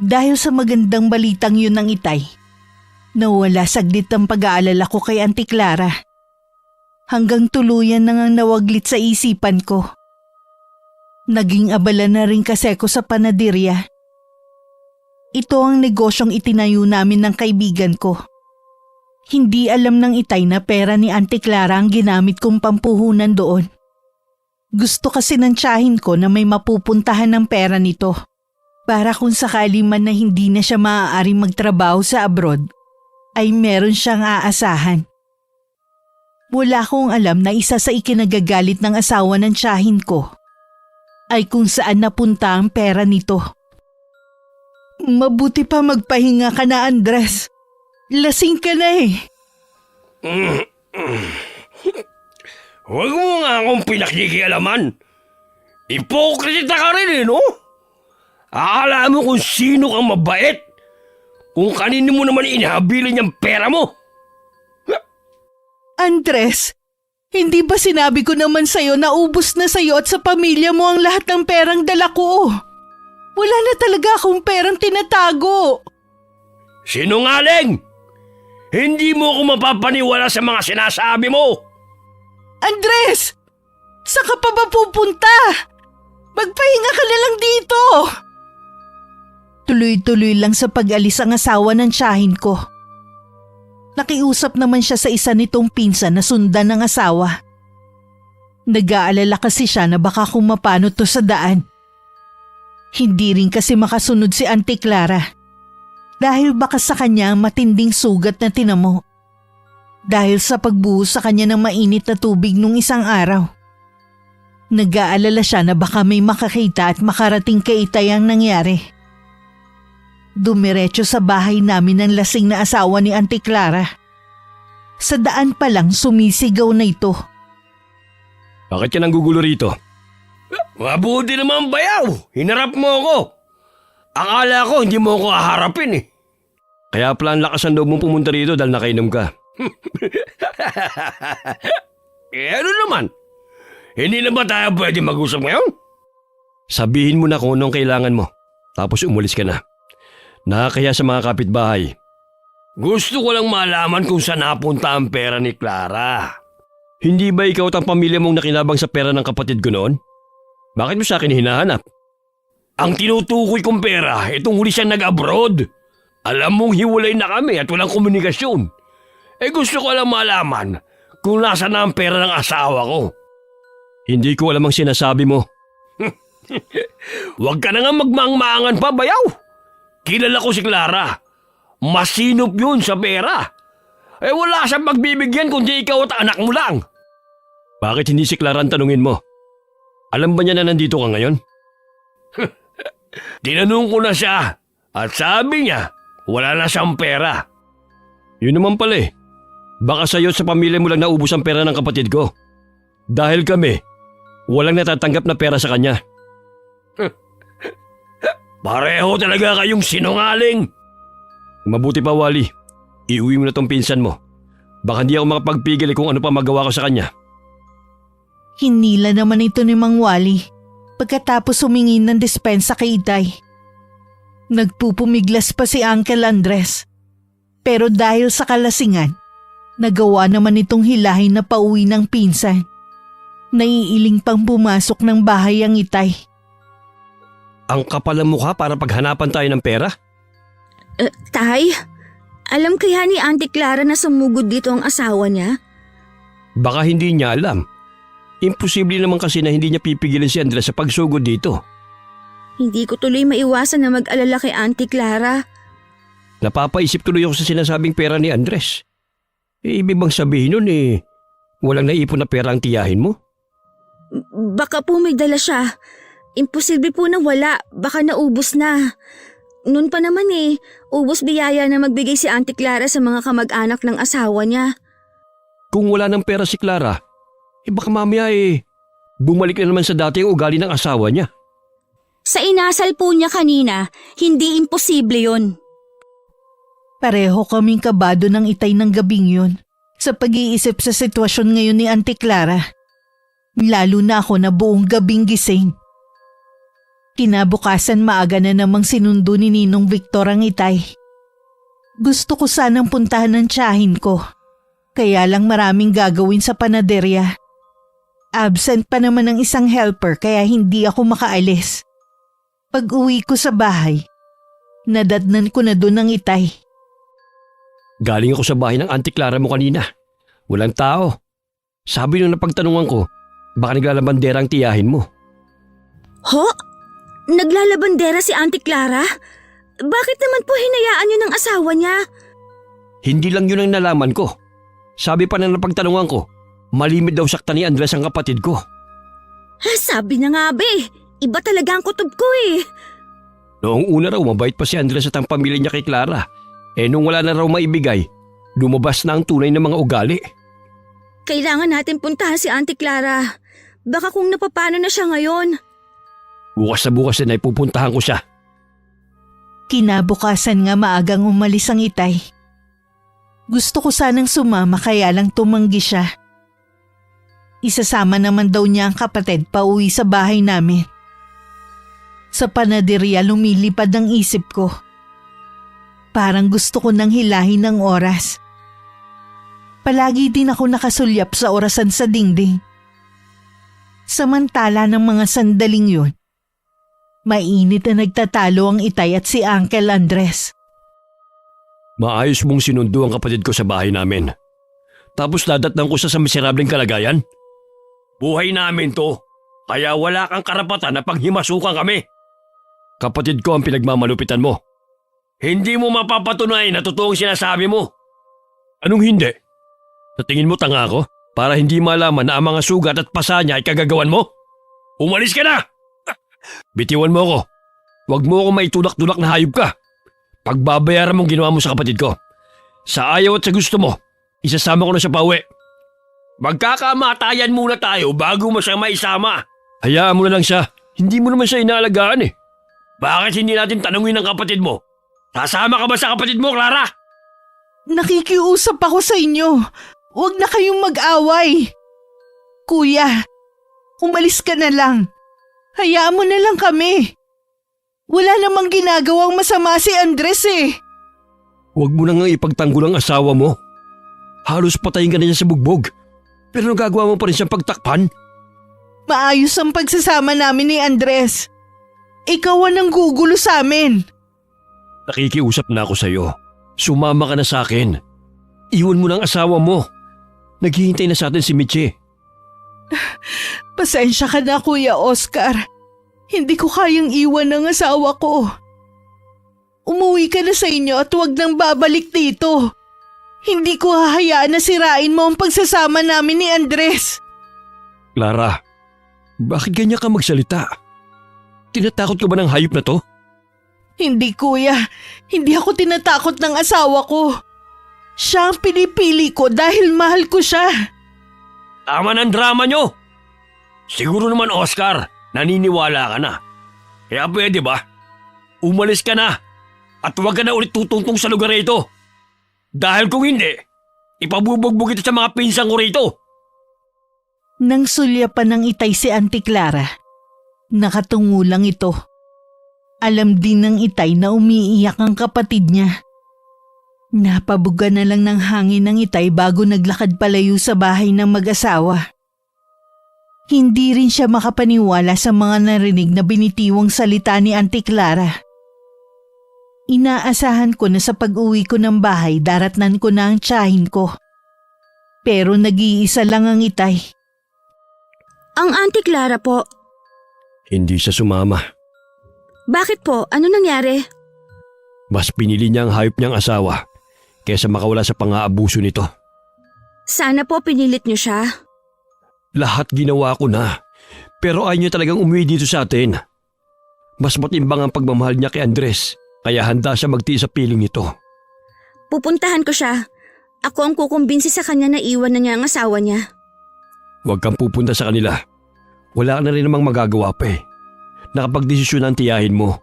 Dahil sa magandang balitang yun ng itay, nawala saglit ang pag-aalala ko kay Auntie Clara. Hanggang tuluyan na ngang nawaglit sa isipan ko. Naging abala na rin kasi ako sa panadirya. Ito ang negosyong itinayo namin ng kaibigan ko. Hindi alam ng itay na pera ni Auntie Clara ang ginamit kong pampuhunan doon. Gusto kasi ng tiyahin ko na may mapupuntahan ng pera nito. Para kung sakali man na hindi na siya maaaring magtrabaho sa abroad, ay meron siyang aasahan. Wala akong alam na isa sa ikinagagalit ng asawa ng tiyahin ko ay kung saan napunta ang pera nito. Mabuti pa magpahinga ka na, Andres. Lasing ka na eh. Huwag mo nga akong pinakikialaman. Ipokrita ka rin no? Akala mo kung sino kang mabait. Kung kanino mo naman inahabilin yung pera mo. Andres, hindi ba sinabi ko naman sa'yo na ubos na sa'yo at sa pamilya mo ang lahat ng perang dala ko? Wala na talaga akong perang tinatago. Sinungaling! Hindi mo ako mapapaniwala sa mga sinasabi mo! Andres! Saan ka pa ba pupunta? Magpahinga ka na lang dito! Tuloy-tuloy lang sa pag-alis ang asawa ng tiyahin ko. Nakiusap naman siya sa isa nitong pinsan na sundan ng asawa. Nag-aalala kasi siya na baka kung mapano to sa daan. Hindi rin kasi makasunod si Auntie Clara. Dahil baka sa kanya ang matinding sugat na tinamo. Dahil sa pagbuhos sa kanya ng mainit na tubig nung isang araw. Nag-aalala siya na baka may makakita at makarating kay itay ang nangyari. Dumiretso sa bahay namin ang lasing na asawa ni Auntie Clara. Sa daan pa lang sumisigaw na ito. Bakit ka nang gugulo rito? Mabuti naman bayaw! Hinarap mo ako! Akala ko hindi mo ako haharapin eh. Kaya pala ang lakas ng loob mong pumunta rito dahil nakainom ka. Ano naman? Hindi na ba tayo pwede mag-usap ngayon? Sabihin mo na kung anong kailangan mo. Tapos umalis ka na. Nakakaya sa mga kapitbahay. Gusto ko lang malaman kung saan napunta ang pera ni Clara. Hindi ba ikaw at ang pamilya mong nakinabang sa pera ng kapatid ko noon? Bakit mo sa akin hinahanap? Ang tinutukoy kong pera, itong huli siyang nag-abroad. Alam mong hiwalay na kami at walang komunikasyon. Gusto ko lang malaman kung nasa na ang pera ng asawa ko. Hindi ko alam ang sinasabi mo. Huwag ka na nga magmangmangan pa, bayaw. Kilala ko si Clara. Masinop yun sa pera. Wala siyang pagbibigyan kundi ikaw at anak mo lang. Bakit hindi si Clara ang tanungin mo? Alam ba niya na nandito ka ngayon? Tinanong ko na siya at sabi niya wala na siyang pera. Yun naman pala eh. Baka sa'yo at sa pamilya mo lang naubos ang pera ng kapatid ko. Dahil kami, walang natatanggap na pera sa kanya. Pareho talaga kayong sinungaling. Mabuti pa, Wally. Iuwi mo na tong pinsan mo. Baka hindi ako makapagpigil kung ano pa magawa ko sa kanya. Hinila naman ito ni Mang Wally pagkatapos humingi ng dispensa kay Itay. Nagpupumiglas pa si Uncle Andres. Pero dahil sa kalasingan, nagawa naman itong hilahin na pauwi ng pinsan. Naiiling pang pumasok ng bahay ang Itay. Ang kapal ng mukha para paghanapan tayo ng pera? Tay, alam kaya ni Auntie Clara na sumugod dito ang asawa niya? Baka hindi niya alam. Imposible naman kasi na hindi niya pipigilan si Andres sa pagsugod dito. Hindi ko tuloy maiwasan na mag-alala kay Auntie Clara. Napapaisip tuloy ako sa sinasabing pera ni Andres. Ibig bang sabihin nun walang naipon na pera ang tiyahin mo? Baka po may dala siya. Imposible po na wala. Baka naubos na. Noon pa naman ubos biyaya na magbigay si Auntie Clara sa mga kamag-anak ng asawa niya. Kung wala ng pera si Clara, baka mamaya bumalik na naman sa dati ang ugali ng asawa niya. Sa inasal po niya kanina, hindi imposible yon. Pareho kaming kabado ng Itay ng gabing yun sa pag-iisip sa sitwasyon ngayon ni Auntie Clara. Lalo na ako na buong gabing gising. Kinabukasan maaga na namang sinundo ni Ninong Victor ang Itay. Gusto ko sanang puntahan ng tiyahin ko. Kaya lang maraming gagawin sa panaderya. Absent pa naman ang isang helper kaya hindi ako makaalis. Pag uwi ko sa bahay, nadatnan ko na doon ang Itay. Galing ako sa bahay ng Auntie Clara mo kanina. Walang tao. Sabi nung napagtanungan ko, baka naglalabandera ang tiyahin mo. Ho? Naglalabandera si Auntie Clara? Bakit naman po hinayaan niyo ng asawa niya? Hindi lang yun ang nalaman ko. Sabi pa na napagtanungan ko, malimit daw sakta ni Andres ang kapatid ko. Sabi na nga be, iba talaga ang kutob ko Noong una raw mabait pa si Andres at ang pamilya niya kay Clara. Nung wala na raw maibigay, lumabas na ang tunay na mga ugali. Kailangan natin puntahan si Auntie Clara. Baka kung napapano na siya ngayon. Bukas na bukas na ipupuntahan ko siya. Kinabukasan nga maagang umalis ang Itay. Gusto ko sanang sumama kaya lang tumanggi siya. Isasama naman daw niya ang kapatid pauwi sa bahay namin. Sa panaderya lumilipad ang isip ko. Parang gusto ko nang hilahin ng oras. Palagi din ako nakasulyap sa orasan sa dingding. Samantala ng mga sandaling yun, mainit na nagtatalo ang Itay at si Uncle Andres. Maayos mong sinundo ang kapatid ko sa bahay namin. Tapos dadatnan ko sa miserableng kalagayan? Buhay namin to, kaya wala kang karapatan na panghimasukan kami. Kapatid ko ang pinagmamalupitan mo. Hindi mo mapapatunay na totoong sinasabi mo. Anong hindi? Sa tingin mo tanga ako para hindi malaman na ang mga sugat at pasa niya ay kagagawan mo? Umalis ka na! Bitiwan mo ako. Huwag mo ako maitulak-tulak na hayop ka. Pagbabayaran mong ginawa mo sa kapatid ko. Sa ayaw at sa gusto mo, isasama ko na siya pauwi. Magkakamatayan muna tayo bago mo siya maisama. Hayaan mo na lang siya. Hindi mo naman siya inaalagaan Bakit hindi natin tanungin ang kapatid mo? Sasama ka ba sa kapatid mo, Clara? Nakikiusap ako sa inyo. Huwag na kayong mag-away. Kuya, umalis ka na lang. Hayaan mo na lang kami. Wala namang ginagawang masama si Andres Huwag mo na nga ipagtanggol ang asawa mo. Halos patayin ka na niya sa bugbog. Pero nagagawa mo pa rin siyang pagtakpan. Maayos ang pagsasama namin ni Andres. Ikaw ang nanggugulo sa amin. Nakikiusap na ako sa'yo. Sumama ka na sa akin. Iwan mo ng asawa mo. Naghihintay na sa atin si Michi. Pasensya ka na, Kuya Oscar. Hindi ko kayang iwan ang asawa ko. Umuwi ka na sa inyo at huwag nang babalik dito. Hindi ko hahayaan na sirain mo ang pagsasama namin ni Andres. Clara, bakit ganyan ka magsalita? Tinatakot ka ba ng hayop na to? Hindi kuya, hindi ako tinatakot ng asawa ko. Siya ang pinipili ko dahil mahal ko siya. Tama ng drama nyo! Siguro naman, Oscar, naniniwala ka na. Kaya pwede ba? Umalis ka na at huwag ka na ulit tutungtong sa lugar na ito. Dahil kung hindi, ipabubugbog ito sa mga pinsang ko rito. Nang sulyapan ng itay si Auntie Clara, nakatungo lang ito. Alam din ng itay na umiiyak ang kapatid niya. Napabuga na lang ng hangin ng itay bago naglakad palayo sa bahay ng mag-asawa. Hindi rin siya makapaniwala sa mga narinig na binitiwang salita ni Auntie Clara. Inaasahan ko na sa pag-uwi ko ng bahay daratnan ko na ang tiyahin ko. Pero nag-iisa lang ang itay. Ang Auntie Clara po. Hindi siya sumama. Bakit po? Ano nangyari? Mas pinili niya ang hayop niyang asawa kaysa makawala sa pang-aabuso nito. Sana po pinilit niyo siya. Lahat ginawa ko na, pero ayaw niya talagang umuwi dito sa atin. Mas matimbang ang pagmamahal niya kay Andres, kaya handa siya magtiis sa piling nito. Pupuntahan ko siya. Ako ang kukumbinsi sa kanya na iwan na niya ang asawa niya. Huwag kang pupunta sa kanila. Wala ka na rin namang magagawa pa eh. Nakapagdesisyon ang tiyahin mo.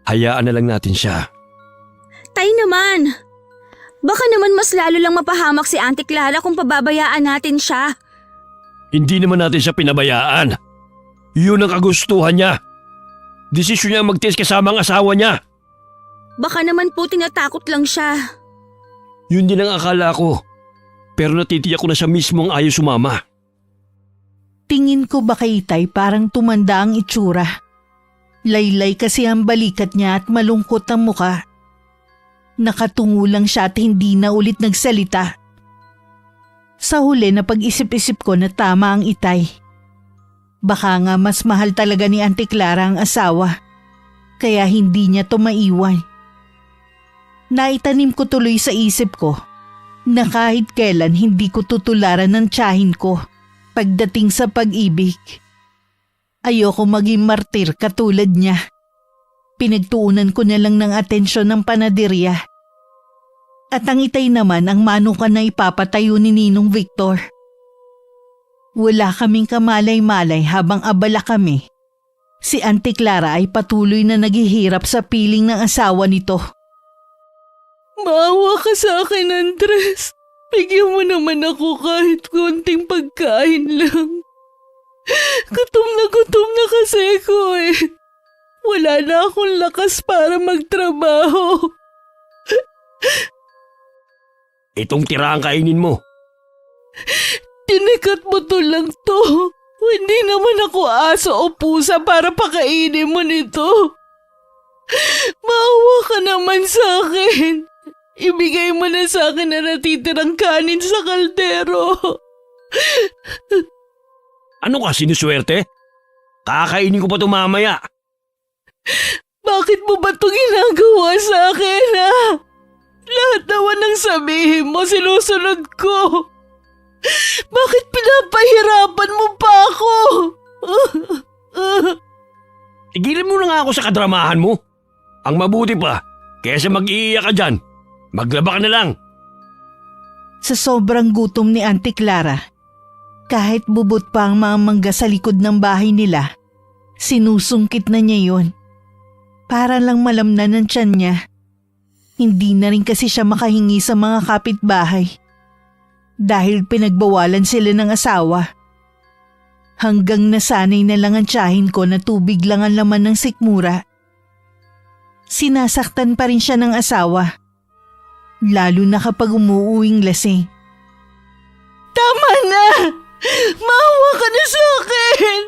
Hayaan na lang natin siya. Tay naman! Baka naman mas lalo lang mapahamak si Auntie Clara kung pababayaan natin siya. Hindi naman natin siya pinabayaan. Yun ang kagustuhan niya. Desisyon niya magtiis kasama ang asawa niya. Baka naman po tinatakot lang siya. Yun din ang akala ko. Pero natitiyak ko na siya mismo ang ayaw sumama. Tingin ko ba kay itay parang tumanda ang itsura. Laylay kasi ang balikat niya at malungkot ang muka. Nakatungo lang siya at hindi na ulit nagsalita. Sa huli na pag-isip-isip ko na tama ang itay. Baka nga mas mahal talaga ni Auntie Clara ang asawa. Kaya hindi niya to maiwan. Naitanim ko tuloy sa isip ko na kahit kailan hindi ko tutularan ng tiyahin ko pagdating sa pag-ibig. Ayoko maging martir katulad niya. Pinagtuunan ko na lang ng atensyon ng panaderya. At ang itay naman ang manukan na ipapatayo ni Ninong Victor. Wala kaming kamalay-malay habang abala kami. Si Auntie Clara ay patuloy na naghihirap sa piling ng asawa nito. Maawa ka sa akin, Andres. Bigyan mo naman ako kahit konting pagkain lang. Gutom na kasi ko eh. Wala na akong lakas para magtrabaho. Itong tira ang kainin mo. Tinikat mo to lang to. Hindi naman ako aso o pusa para pakainin mo nito. Maawa ka naman sa akin. Ibigay mo na sa akin na natitirang kanin sa kaldero. Ano ka, sinuswerte? Kakainin ko pa ito mamaya. Bakit mo ba ito ginagawa sa akin, ha? Lahat naman ng sabihin mo, sinusunod ko. Bakit pinapahirapan mo pa ako? Tigilan mo na nga ako sa kadramahan mo. Ang mabuti pa, kaysa mag-iiyak ka dyan, maglaba ka na lang. Sa sobrang gutom ni Auntie Clara, kahit bubot pa ang mga mangga sa likod ng bahay nila, sinusungkit na niya yon. Para lang malamnan ng tiyan niya. Hindi na rin kasi siya makahingi sa mga kapitbahay. Dahil pinagbawalan sila ng asawa. Hanggang nasanay na lang ang tiyahin ko na tubig lang ang laman ng sikmura. Sinasaktan pa rin siya ng asawa. Lalo na kapag umuuwing lasing. Tama na! Maawa ka na sa akin!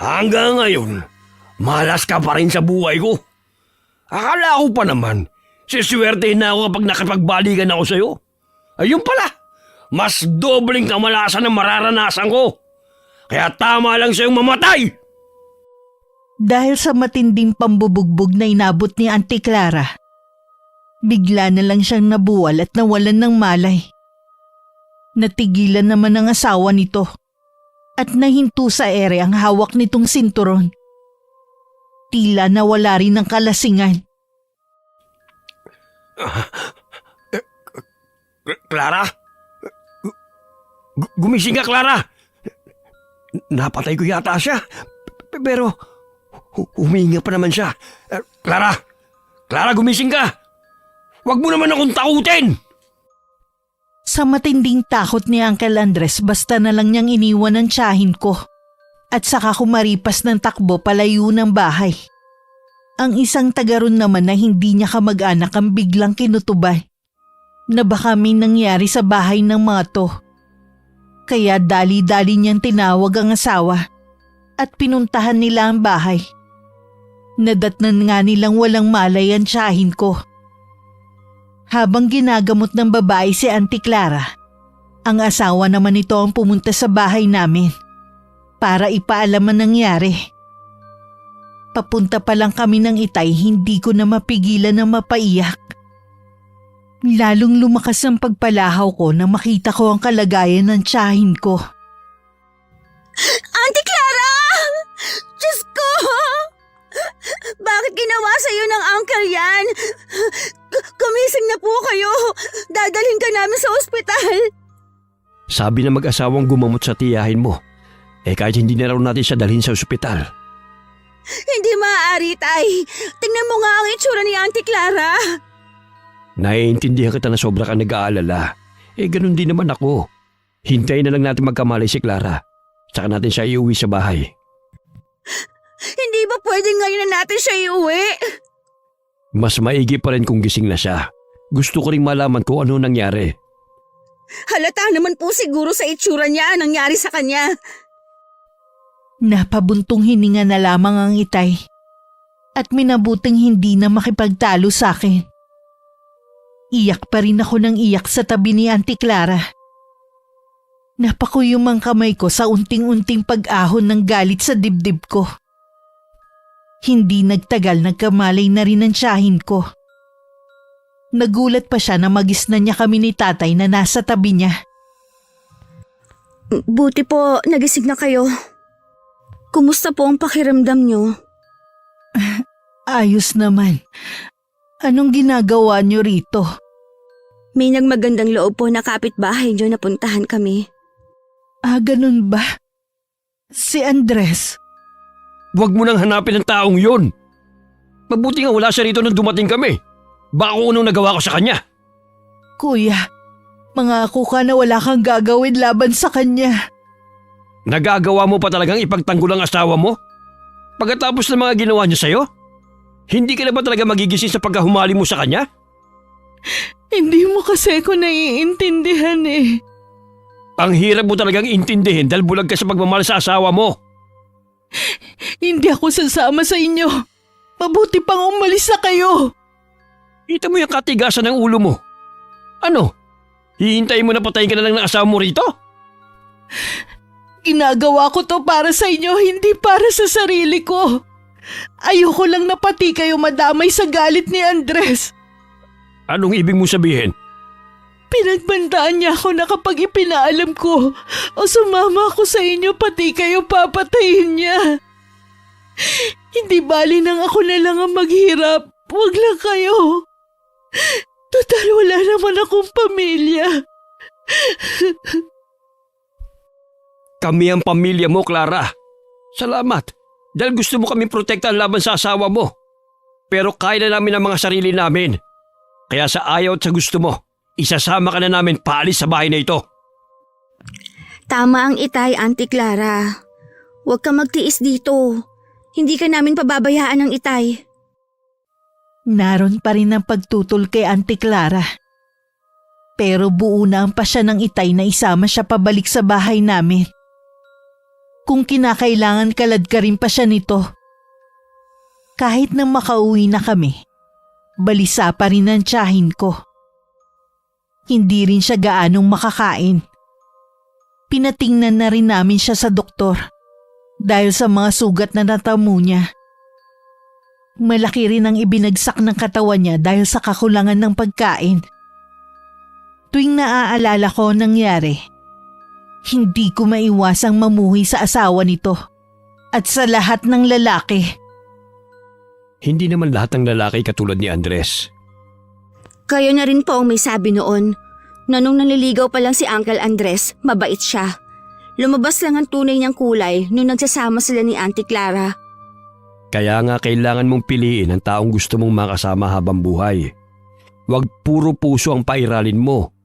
Hanggang ngayon, malas ka pa rin sa buhay ko. Akala ko pa naman, siswertehin na ako kapag nakapagbalikan ako sa'yo. Ayun pala, mas dobling kamalasan ang mararanasan ko. Kaya tama lang sa'yong mamatay! Dahil sa matinding pambubugbog na inabot ni Auntie Clara, bigla na lang siyang nabuwal at nawalan ng malay. Natigilan naman ang asawa nito at nahinto sa ere ang hawak nitong sinturon. Tila nawala rin ng kalasingan. Clara? Gumising ka, Clara! Napatay ko yata siya. Pero huminga pa naman siya. Clara! Clara, gumising ka! Huwag mo naman akong takutin! Sa matinding takot ni Uncle Andres, basta na lang niyang iniwan ang tiyahin ko at saka kumaripas ng takbo palayo ng bahay. Ang isang tagaron naman na hindi niya kamag-anak ang biglang kinutubay na baka may nangyari sa bahay ng mga to. Kaya dali-dali niyang tinawag ang asawa at pinuntahan nila ang bahay. Nadatnan nga nilang walang malay ang tiyahin ko. Habang ginagamot ng babae si Auntie Clara, ang asawa naman nito ang pumunta sa bahay namin para ipaalam ang nangyari. Papunta pa lang kami ng Itay, hindi ko na mapigilan na mapaiyak. Lalong lumakas ang pagpalahaw ko nang makita ko ang kalagayan ng tiyahin ko. Auntie Clara! Diyos ko! Bakit ginawa sa'yo ng uncle yan? Kumising na po kayo. Dadalhin ka namin sa ospital. Sabi na mag-asawang gumamot sa tiyahin mo. Kahit hindi na raw natin siya dalhin sa ospital. Hindi maaari, Tay. Tingnan mo nga ang itsura ni Auntie Clara. Naiintindihan kita na sobra ka nag-aalala. Ganun din naman ako. Hintayin na lang natin magkamalay si Clara. Saka natin siya iuwi sa bahay. Hindi ba pwedeng ngayon na natin siya iuwi? Mas maigi pa rin kung gising na siya. Gusto ko ring malaman kung ano nangyari. Halata naman po siguro sa itsura niya ang nangyari sa kanya. Napabuntong hininga na lamang ang Itay at minabuting hindi na makipagtalo sa akin. Iyak pa rin ako ng iyak sa tabi ni Auntie Clara. Napakuyom ang kamay ko sa unting-unting pag-ahon ng galit sa dibdib ko. Hindi nagtagal nagkamalay na rin ang tiyahin ko. Nagulat pa siya na magisnan niya kami ni tatay na nasa tabi niya. Buti po, nagising na kayo. Kumusta po ang pakiramdam niyo? Ayos naman. Anong ginagawa niyo rito? May nagmagandang loob po na kapitbahay niyo na puntahan kami. Ganun ba? Si Andres. Huwag mo nang hanapin ang taong yun. Mabuti nga wala siya rito nang dumating kami. Baka kung anong nagawa ko sa kanya. Kuya, mangako ka na wala kang gagawin laban sa kanya. Nagagawa mo pa talagang ipagtanggol ang asawa mo? Pagkatapos ng mga ginawa niya sa'yo? Hindi ka na ba talaga magigising sa pagkahumali mo sa kanya? Hindi mo kasi ko naiintindihan eh. Ang hirap mo talagang intindihin dahil bulag ka sa pagmamahal sa asawa mo. Hindi ako sasama sa inyo. Mabuti pang umalis na kayo. Kita mo yung katigasan ng ulo mo. Ano? Hihintayin mo na patayin ka na lang ng asawa mo rito? Ginagawa ko to para sa inyo, hindi para sa sarili ko. Ayoko lang na pati kayo madamay sa galit ni Andres. Anong ibig mo sabihin? Pinagbandaan niya ako na kapag ipinaalam ko o sumama ako sa inyo, pati kayo papatayin niya. Hindi bali nang ako na lang ang maghirap. Huwag lang kayo. Total wala naman akong pamilya. Kami ang pamilya mo, Clara. Salamat. Dahil gusto mo kami protektahan laban sa asawa mo. Pero kaya na namin ang mga sarili namin. Kaya sa ayaw at sa gusto mo, isasama ka na namin paalis sa bahay na ito. Tama ang Itay, Auntie Clara. Huwag ka magtiis dito. Hindi ka namin pababayaan ng Itay. Naroon pa rin ang pagtutol kay Auntie Clara. Pero buo na ang pasya ng Itay na isama siya pabalik sa bahay namin. Kung kinakailangan kaladkarin pa siya nito. Kahit nang makauwi na kami, balisa pa rin ang tiyahin ko. Hindi rin siya gaanong makakain. Pinatingnan na rin namin siya sa doktor dahil sa mga sugat na natamo niya. Malaki rin ang ibinagsak ng katawan niya dahil sa kakulangan ng pagkain. Tuwing naaalala ko ang nangyari, hindi ko maiwasang mamuhi sa asawa nito at sa lahat ng lalaki. Hindi naman lahat ng lalaki katulad ni Andres. Kayo na rin po ang may sabi noon na nung nanliligaw pa lang si Uncle Andres, mabait siya. Lumabas lang ang tunay niyang kulay nung nagsasama sila ni Auntie Clara. Kaya nga kailangan mong piliin ang taong gusto mong makasama habang buhay. Huwag puro puso ang pairalin mo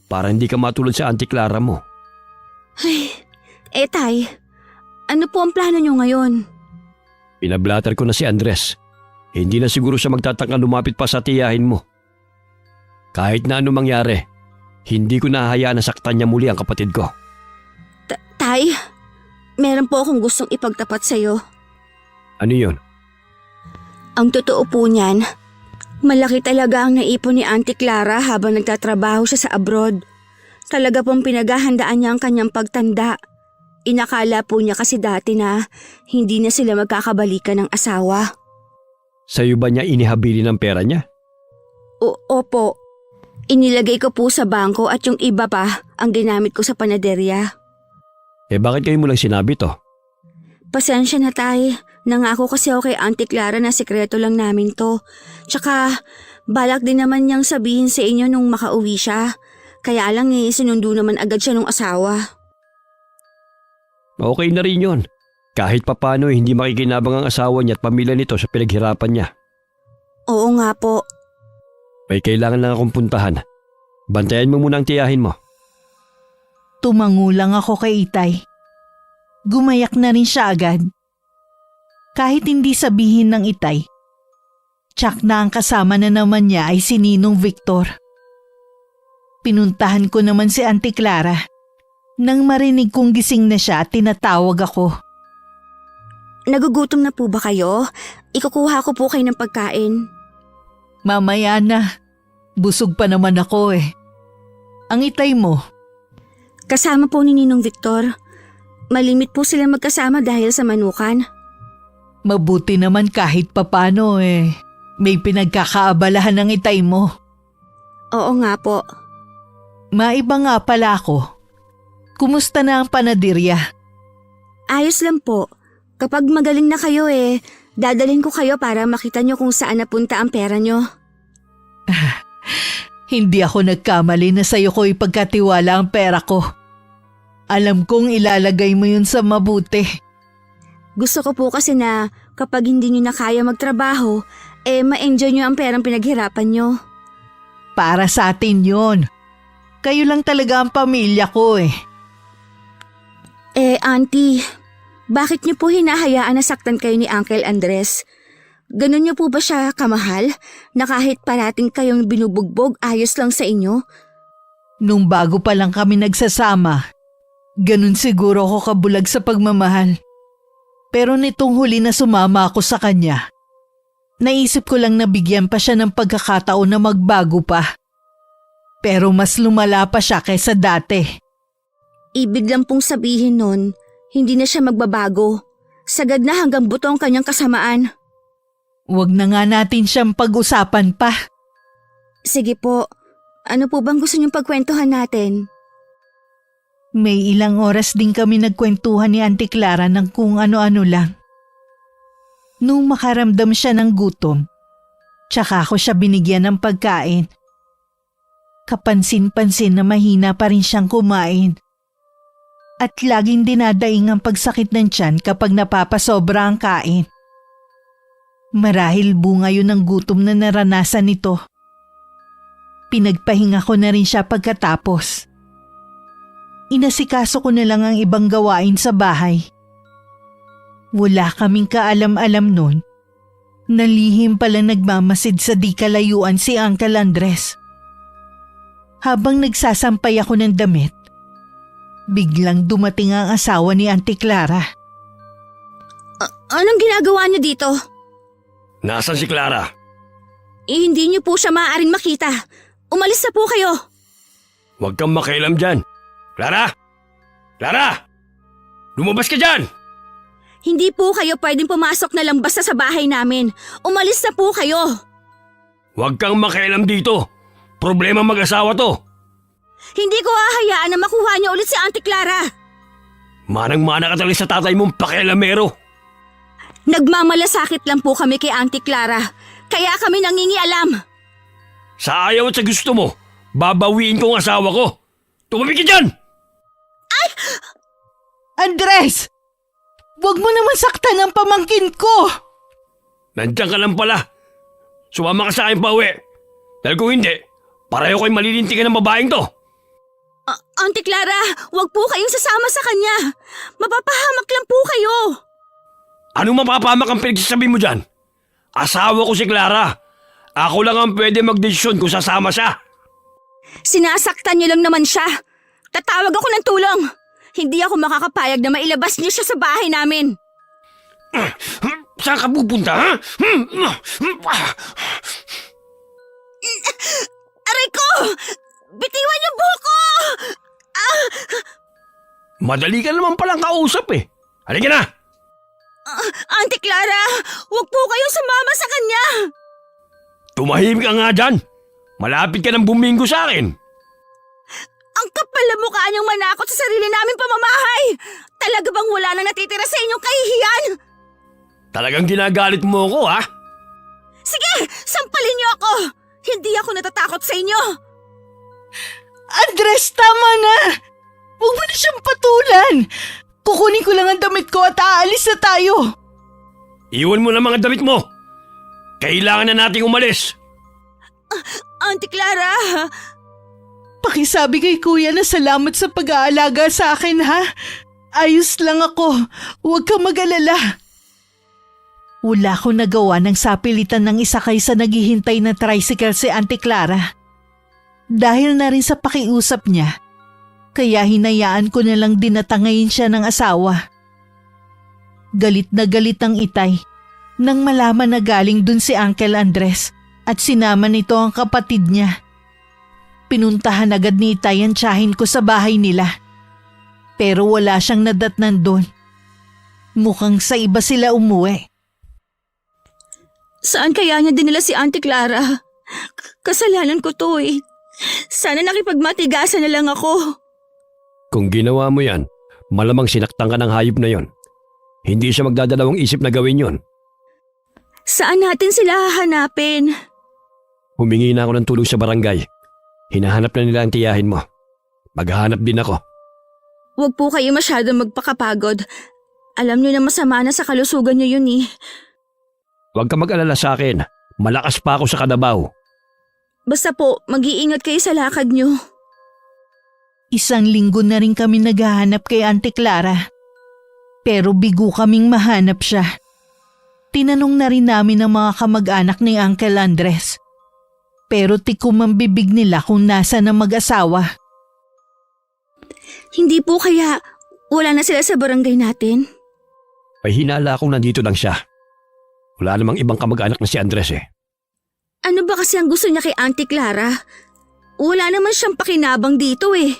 para hindi ka matulad sa Auntie Clara mo. Ay, Tay, ano po ang plano niyo ngayon? Pinablatter ko na si Andres. Hindi na siguro siya magtatangka lumapit pa sa tiyahin mo. Kahit na ano mangyari, hindi ko nahahayaan na saktan niya muli ang kapatid ko. Tay, meron po akong gustong ipagtapat sa'yo. Ano yun? Ang totoo po niyan, malaki talaga ang naipon ni Auntie Clara habang nagtatrabaho siya sa abroad. Talaga pong pinaghahandaan niya ang kanyang pagtanda. Inakala po niya kasi dati na hindi na sila magkakabalikan ng asawa. Sa'yo ba niya inihabili ng pera niya? Opo. Inilagay ko po sa bangko at yung iba pa ang ginamit ko sa panaderya. Bakit kayo mo lang sinabi to? Pasensya na, Tay. Nangako kasi ako kay Auntie Clara na sekreto lang namin to. Tsaka balak din naman niyang sabihin sa inyo nung makauwi siya. Kaya lang sinundo naman agad siya nung asawa. Okay na rin yun. Kahit papano hindi makikinabang ang asawa niya at pamilya nito sa pinaghirapan niya. Oo nga po. May kailangan lang akong puntahan. Bantayan mo muna ang tiyahin mo. Tumangulang ako kay Itay. Gumayak na rin siya agad. Kahit hindi sabihin ng Itay, tsak na ang kasama na naman niya ay si Ninong Victor. Pinuntahan ko naman si Auntie Clara. Nang marinig kong gising na siya, tinatawag ako. Nagugutom na po ba kayo? Ikukuha ko po kayo ng pagkain. Mamaya na. Busog pa naman ako eh. Ang Itay mo? Kasama po ni Ninong Victor. Malimit po sila magkasama dahil sa manukan. Mabuti naman kahit papano eh. May pinagkakaabalahan ng Itay mo. Oo nga po. Maiba nga pala ako. Kumusta na ang panadirya? Ayos lang po. Kapag magaling na kayo dadalhin ko kayo para makita nyo kung saan napunta ang pera nyo. Hindi ako nagkamali na sa'yo ko ipagkatiwala ang pera ko. Alam kong ilalagay mo yun sa mabuti. Gusto ko po kasi na kapag hindi nyo na kaya magtrabaho, ma-enjoy nyo ang perang pinaghirapan nyo. Para sa atin yun. Kayo lang talaga ang pamilya ko eh. Auntie, bakit nyo po hinahayaan na saktan kayo ni Uncle Andres? Ganun nyo po ba siya kamahal na kahit parating kayong binubugbog ayos lang sa inyo? Nung bago pa lang kami nagsasama, ganun siguro ako kabulag sa pagmamahal. Pero nitong huli na sumama ako sa kanya, naisip ko lang na bigyan pa siya ng pagkakataon na magbago pa. Pero mas lumala pa siya kaysa dati. Ibig lang pong sabihin nun, hindi na siya magbabago. Sagad na hanggang buto ang kanyang kasamaan. Huwag na nga natin siyang pag-usapan pa. Sige po, ano po bang gusto niyong pagkwentuhan natin? May ilang oras din kami nagkwentuhan ni Auntie Clara ng kung ano-ano lang. Nung makaramdam siya ng gutom, tsaka ako siya binigyan ng pagkain. Kapansin-pansin na mahina pa rin siyang kumain. At laging dinadaing ang pagsakit ng tiyan kapag napapasobra ang kain. Marahil bunga yun ng gutom na naranasan nito. Pinagpahinga ko na rin siya pagkatapos. Inasikaso ko na lang ang ibang gawain sa bahay. Wala kaming kaalam-alam nun. Nalihim palang nagmamasid sa di kalayuan si Uncle Andres. Habang nagsasampay ako ng damit, biglang dumating ang asawa ni Auntie Clara. Anong ginagawa niyo dito? Nasaan si Clara? Hindi niyo po siya maaaring makita. Umalis na po kayo. Huwag kang makialam dyan. Clara! Clara! Lumabas ka dyan! Hindi po kayo pwedeng pumasok na lang basta sa bahay namin. Umalis na po kayo. Huwag kang makialam dito. Problema mag-asawa to. Hindi ko hahayaan na makuha niyo ulit si Auntie Clara. Manang-mana ka talaga sa tatay mong pakialamero. Nagmamalasakit lang po kami kay Auntie Clara. Kaya kami nangingialam. Sa ayaw at sa gusto mo, babawiin ko ang asawa ko. Tumabig ka dyan! Andres! Huwag mo naman saktan ang pamangkin ko! Nandiyan ka lang pala. Sumama ka sa akin pa uwi. Dahil kung hindi, pareho ko'y malilintikan ng babaeng to. Auntie Clara, wag po kayong sasama sa kanya. Mapapahamak lang po kayo. Anong mapapamak ang pinagsasabi mo dyan? Asawa ko si Clara. Ako lang ang pwede magdesisyon kung sasama siya. Sinasaktan niyo lang naman siya. Tatawag ako ng tulong. Hindi ako makakapayag na mailabas niyo siya sa bahay namin. Saan ka pupunta, ha? Aray ko! Bitiwan niyo buko! Madali ka naman palang kausap eh. Halika na! Auntie Clara, wag po kayong sumama sa kanya. Tumahimik ka nga dyan. Malapit ka ng buminggo sa akin. Ang kapal na mukha niyong manakot sa sarili naming pamamahay. Talaga bang wala nang natitira sa inyong kahihiyan? Talagang ginagalit mo ako, ha? Sige, sampalin niyo ako. Hindi ako natatakot sa inyo. Andres, tama na! Huwag mo na siyang patulan! Kukunin ko lang ang damit ko at aalis na tayo! Iwan mo na mga damit mo. Kailangan na nating umalis. Auntie Clara, Pakisabi kay kuya na salamat sa pag-aalaga sa akin, ha? Ayos lang ako. Huwag kang mag-alala. Wala akong nagawa ng sapilitan ng isakay sa naghihintay na tricycle si Auntie Clara. Dahil na rin sa pakiusap niya, kaya hinayaan ko na lang dinatangayin siya ng asawa. Galit na galit ang itay nang malaman na galing dun si Uncle Andres at sinama nito ang kapatid niya. Pinuntahan agad ni itay ang tiyahin ko sa bahay nila. Pero wala siyang nadatnan doon. Mukhang sa iba sila umuwi. saan kaya niya dinala si Auntie Clara? Kasalanan ko to eh. Sana nakipagmatigasan na lang ako. Kung ginawa mo yan, malamang sinaktan ka ng hayop na yon. Hindi siya magdadalawang isip na gawin yon. Saan natin sila hahanapin? Humingi na ako ng tulong sa barangay. Hinahanap na nila ang tiyahin mo. Maghahanap din ako. Huwag po kayo masyadong magpakapagod. Alam niyo na masama na sa kalusugan niyo yun eh. Huwag ka mag-alala sa akin. Malakas pa ako sa kadabaw. Basta po, mag-iingat kayo sa lakad niyo. 1 linggo na rin kami naghahanap kay Auntie Clara. Pero bigo kaming mahanap siya. Tinanong na rin namin ang mga kamag-anak ni Uncle Andres. Pero tikom ang bibig nila kung nasa na mag-asawa. Hindi po kaya wala na sila sa barangay natin? May hinala akong nandito lang siya. Wala namang ibang kamag-anak na si Andres eh. Ano ba kasi ang gusto niya kay Auntie Clara? Wala naman siyang pakinabang dito eh.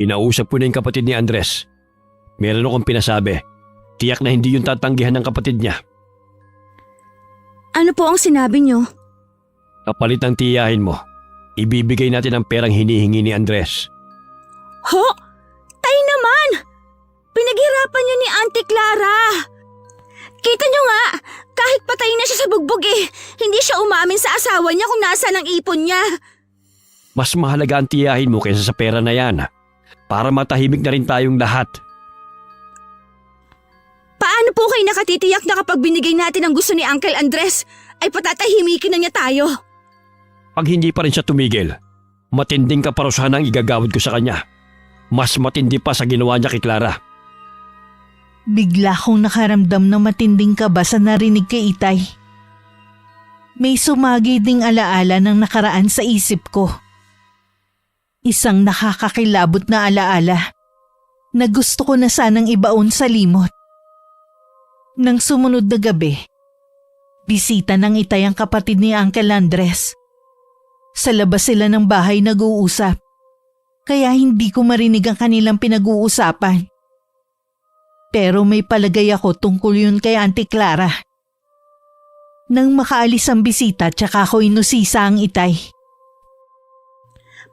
Inausap ko na yung kapatid ni Andres. Meron akong pinasabi. Tiyak na hindi yung tatanggihan ng kapatid niya. Ano po ang sinabi niyo? Kapalit ng tiyahin mo, ibibigay natin ang perang hinihingi ni Andres. Ho? Tay naman! Pinaghirapan niyo ni Auntie Clara! Kita niyo nga, kahit patay na siya sa bugbog eh, hindi siya umamin sa asawa niya kung nasaan ang ipon niya. Mas mahalaga ang tiyahin mo kaysa sa pera na yan. Para matahimik na rin tayong lahat. Paano po kayo nakatitiyak na kapag binigay natin ang gusto ni Uncle Andres, ay patatahimikin na niya tayo? Pag hindi pa rin siya tumigil, matinding kaparusahan ang igagawad ko sa kanya. Mas matindi pa sa ginawa niya kay Clara. Bigla kong nakaramdam na matinding kaba sa narinig kay Itay. May sumagi ding alaala ng nakaraan sa isip ko. Isang nakakakilabot na alaala na gusto ko na sanang ibaon sa limot. Nang sumunod na gabi, bisita ng Itay ang kapatid ni Uncle Andres. Sa labas sila ng bahay nag-uusap. kaya hindi ko marinig ang kanilang pinag-uusapan. Pero may palagay ako tungkol yun kay Auntie Clara. Nang makaalis ang bisita, tsaka ako inusisa ang itay.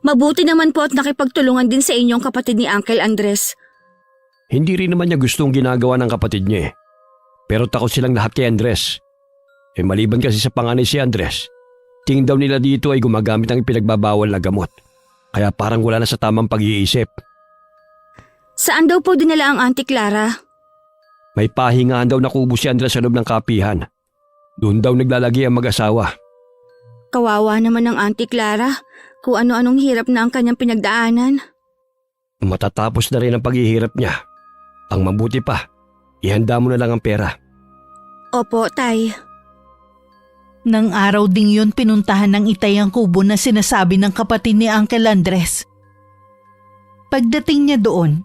Mabuti naman po at nakipagtulungan din sa inyong kapatid ni Uncle Andres. Hindi rin naman niya gustong ginagawa ng kapatid niya eh. Pero takot silang lahat kay Andres. Maliban kasi sa panganay si Andres, tingin daw nila dito ay gumagamit ng pinagbabawal na gamot. Kaya parang wala na sa tamang pag-iisip. Saan daw po dinala ang Auntie Clara? May pahingaan daw nakubo si Andres sa loob ng kapihan. Doon daw naglalagi ang mag-asawa. Kawawa naman ng Auntie Clara kung ano-anong hirap na ang kanyang pinagdaanan. Matatapos na rin ang paghihirap niya. Ang mabuti pa, ihanda mo na lang ang pera. Opo, Tay. Nang araw ding yun pinuntahan ng itay ang kubo na sinasabi ng kapatid ni Uncle Andres. Pagdating niya doon,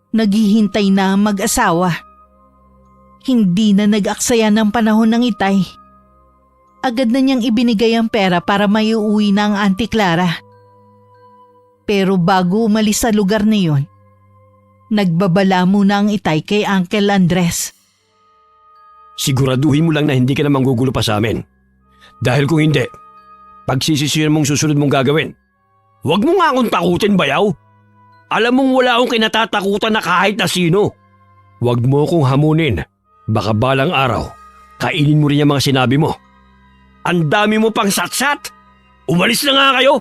naghihintay na ang mag-asawa. Hindi na nag-aksaya ng panahon ng itay. Agad na niyang ibinigay ang pera para maiuwi na ang Auntie Clara. Pero bago umalis sa lugar na yun, nagbabala muna ang itay kay Uncle Andres. Siguraduhin mo lang na hindi ka na manggugulo pa sa amin. Dahil kung hindi, pagsisisihan mong susunod mong gagawin. Huwag mo nga akong takutin, bayaw. Alam mong wala akong kinatatakutan na kahit na sino. Huwag mo akong hamunin. Baka balang araw, kainin mo rin yung mga sinabi mo. Ang dami mo pang satsat. Umalis na nga kayo.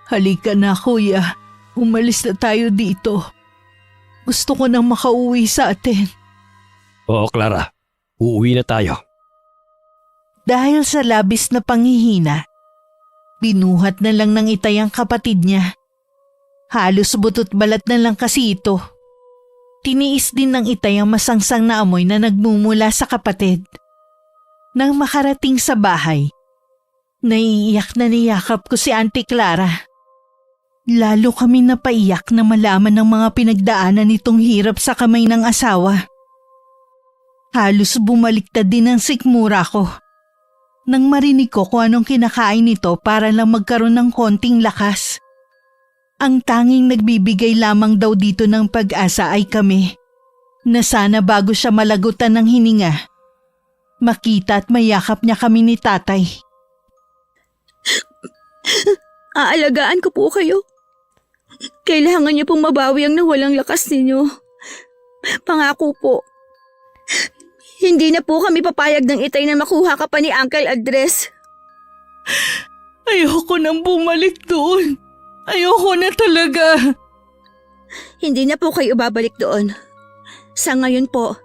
Halika na, kuya. Umalis na tayo dito. Gusto ko nang makauwi sa atin. Oo, Clara. Uuwi na tayo. Dahil sa labis na panghihina, binuhat na lang ng itay ang kapatid niya. Halos butot balat na lang kasi ito. Tiniis din ng itay ang masangsang na amoy na nagmumula sa kapatid. Nang makarating sa bahay, naiiyak na niyakap ko si Auntie Clara. Lalo kami napaiyak na malaman ng mga pinagdaanan nitong hirap sa kamay ng asawa. Halos bumaliktad din ang sikmura ko. Nang marinig ko kung anong kinakain nito para lang magkaroon ng konting lakas. Ang tanging nagbibigay lamang daw dito ng pag-asa ay kami, na sana bago siya malagutan ng hininga, makita at mayakap niya kami ni tatay. Aalagaan ko po kayo. Kailangan niyo pong mabawi ang nawalang lakas ninyo. Pangako po. Hindi na po kami papayag ng itay na makuha ka pa ni Uncle Andres. Ayoko nang bumalik doon. Ayoko na talaga. Hindi na po kayo babalik doon. Sa ngayon po,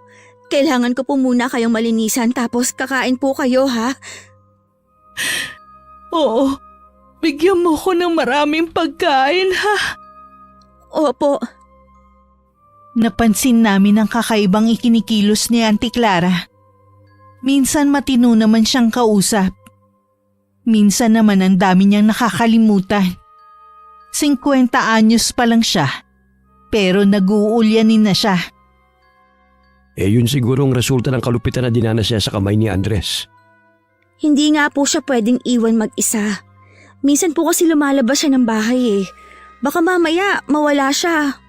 kailangan ko po muna kayong malinisan tapos kakain po kayo, ha? Oo, bigyan mo ko ng maraming pagkain, ha? Opo. Napansin namin ang kakaibang ikinikilos ni Auntie Clara. Minsan matino naman siyang kausap. Minsan naman ang dami niyang nakakalimutan. 50 anyos pa lang siya, pero nag-uulyanin na siya. Yun siguro ang resulta ng kalupitan na dinanas niya sa kamay ni Andres. Hindi nga po siya pwedeng iwan mag-isa. Minsan po kasi lumalabas siya ng bahay eh. Baka mamaya mawala siya.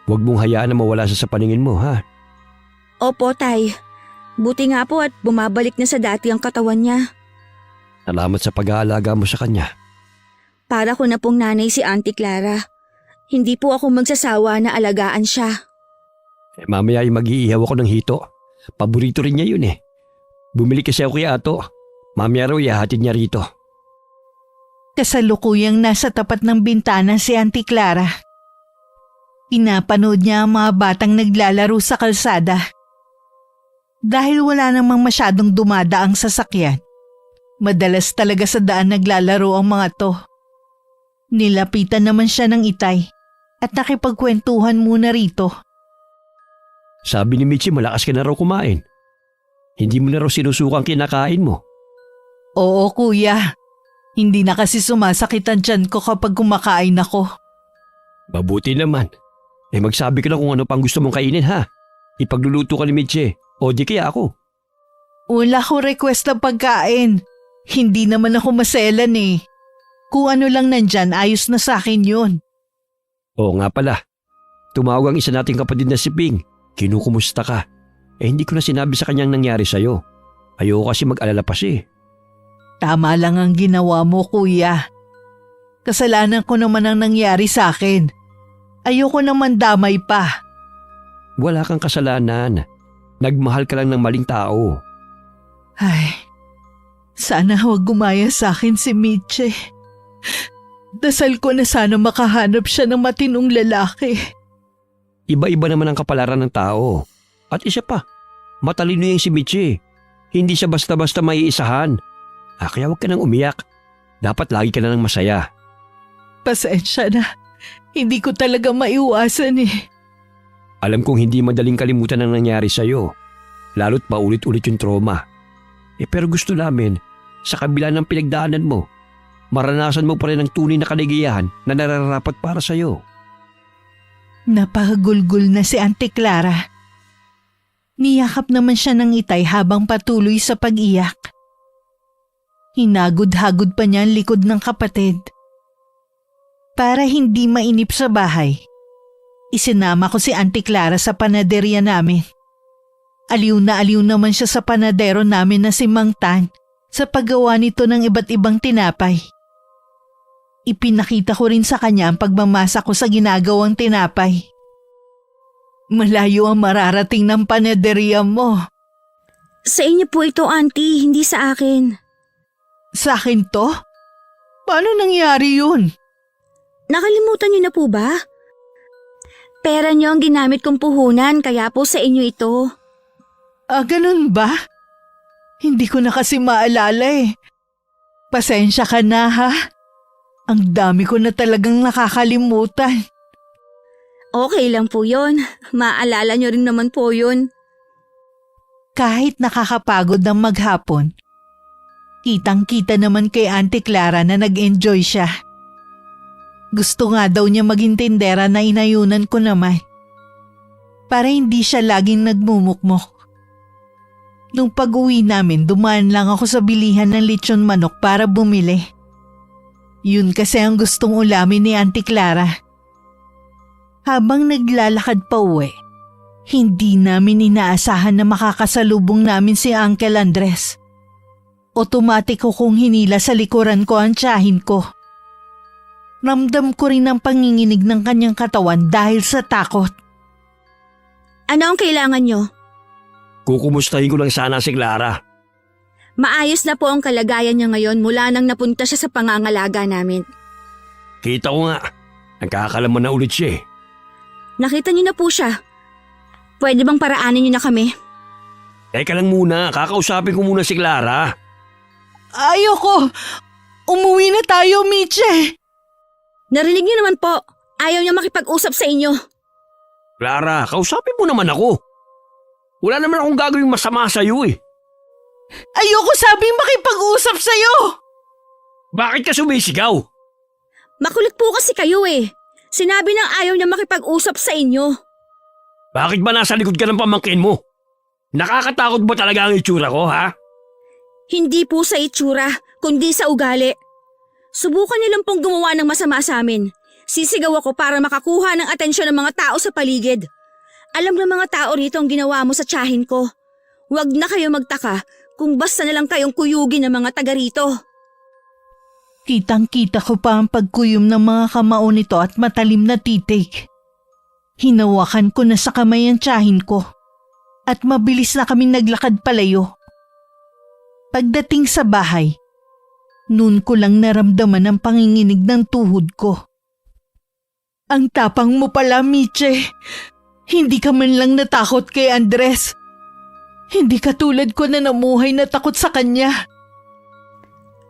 Huwag mong hayaan na mawala siya sa paningin mo, ha? Opo, Tay. Buti nga po at bumabalik na sa dati ang katawan niya. Salamat sa pag-aalaga mo sa kanya. Para ko na pong nanay si Auntie Clara. Hindi po ako magsasawa na alagaan siya. Mamaya ay mag-iihaw ako ng hito. Paborito rin niya yun eh. Bumili kasi ako kay Ato. Mamaya raw ihahatid niya rito. Kasalukuyang nasa tapat ng bintana si Auntie Clara. Pinapanood niya ang mga batang naglalaro sa kalsada. Dahil wala namang masyadong dumadaang sasakyan, madalas talaga sa daan naglalaro ang mga to. Nilapitan naman siya ng itay at nakipagkwentuhan muna rito. Sabi ni Michi malakas ka na raw kumain. Hindi mo na raw sinusukang kinakain mo. Oo, kuya. Hindi na kasi sumasakit ang tiyan ko kapag kumakain ako. Mabuti naman. Magsabi ka lang kung ano pang gusto mong kainin, ha? Ipagluluto ka ni Michi o di kaya ako. Wala ko request ng pagkain. Hindi naman ako maselan eh. Kung ano lang nandyan, ayos na sa akin yun. Oo nga pala. Tumawag ang isa nating kapatid na si Ping. Kinukumusta ka? Hindi ko na sinabi sa kanyang nangyari sa'yo. Ayoko kasi mag-alala pa siya. Tama lang ang ginawa mo, kuya. Kasalanan ko naman ang nangyari sa akin. Ayoko naman damay pa. Wala kang kasalanan. Nagmahal ka lang ng maling tao. Ay, sana huwag gumaya sa akin si Miche. Dasal ko na sana makahanap siya ng matinong lalaki. Iba-iba naman ang kapalaran ng tao. At isa pa, matalino yung si Michi. Hindi siya basta-basta maiisahan. Kaya huwag ka nang umiyak. Dapat lagi ka na ng masaya. Pasensya na. Hindi ko talaga maiwasan eh. Alam kong hindi madaling kalimutan ang nangyari sa'yo. Lalo't paulit-ulit yung trauma. Pero gusto namin, sa kabila ng pinagdaanan mo, maranasan mo pa rin ang tunay na kaligayahan na nararapat para sa'yo. Napakagulgul na si Auntie Clara. Niyakap naman siya ng itay habang patuloy sa pag-iyak. Hinagod-hagod pa niya ang likod ng kapatid. Para hindi mainip sa bahay, isinama ko si Auntie Clara sa panaderya namin. Aliw na aliw naman siya sa panadero namin na si Mang Tan sa paggawa nito ng iba't ibang tinapay. Ipinakita ko rin sa kanya ang pagmamasa ko sa ginagawang tinapay. Malayo ang mararating ng panaderya mo. Sa inyo po ito, Auntie, hindi sa akin. Sa akin to? Paano nangyari yun? Nakalimutan niyo na po ba? Pera niyo ang ginamit kong puhunan, kaya po sa inyo ito. Ganun ba? Hindi ko na kasi maalala eh. Pasensya ka na ha. Ang dami ko na talagang nakakalimutan. Okay lang po yon. Maalala niyo rin naman po yun. Kahit nakakapagod ng maghapon, kitang-kita naman kay Auntie Clara na nag-enjoy siya. Gusto nga daw niya maging tindera na inayunan ko naman. Para hindi siya laging nagmumukmok. Nung pag-uwi namin, dumaan lang ako sa bilihan ng lechon manok para bumili. Yun kasi ang gustong ulamin ni Auntie Clara. Habang naglalakad pa uwi, hindi namin inaasahan na makakasalubong namin si Uncle Andres. Otomatiko kong hinila sa likuran ko ang tiyahin ko. Ramdam ko rin ang panginginig ng kanyang katawan dahil sa takot. Ano ang kailangan niyo? Kukumustahin ko lang sana si Clara. Maayos na po ang kalagayan niya ngayon mula nang napunta siya sa pangangalaga namin. Kita ko nga, nagkakalaman na ulit siya eh. Nakita niyo na po siya. Pwede bang paraanin niyo na kami? Teka lang muna, kakausapin ko muna si Clara. Ayoko! Umuwi na tayo, Miche! Narinig niyo naman po, ayaw niya makipag-usap sa inyo. Clara, kausapin mo naman ako. Wala naman akong gagawing masama sa'yo eh. Ayoko sabing makipag-usap sa'yo! Bakit ka sumisigaw? Makulit po kasi kayo eh. Sinabi nang ayaw niya makipag-usap sa inyo. Bakit ba nasa likod ka ng pamangkin mo? Nakakatakot ba talaga ang itsura ko, ha? Hindi po sa itsura, kundi sa ugali. Subukan niyo lang pong gumawa ng masama sa amin. Sisigaw ako para makakuha ng atensyon ng mga tao sa paligid. Alam ng mga tao rito ang ginawa mo sa tiyahin ko. Huwag na kayo magtaka kung basta na lang kayong kuyugin ng mga taga rito. Kitang-kita ko pa ang pagkuyom ng mga kamao nito at matalim na titig. Hinawakan ko na sa kamay ang tiyahin ko at mabilis na kaming naglakad palayo. Pagdating sa bahay, noon ko lang naramdaman ang panginginig ng tuhod ko. Ang tapang mo pala, Miche. Hindi ka man lang natakot kay Andres. Hindi katulad ko na namuhay na takot sa kanya.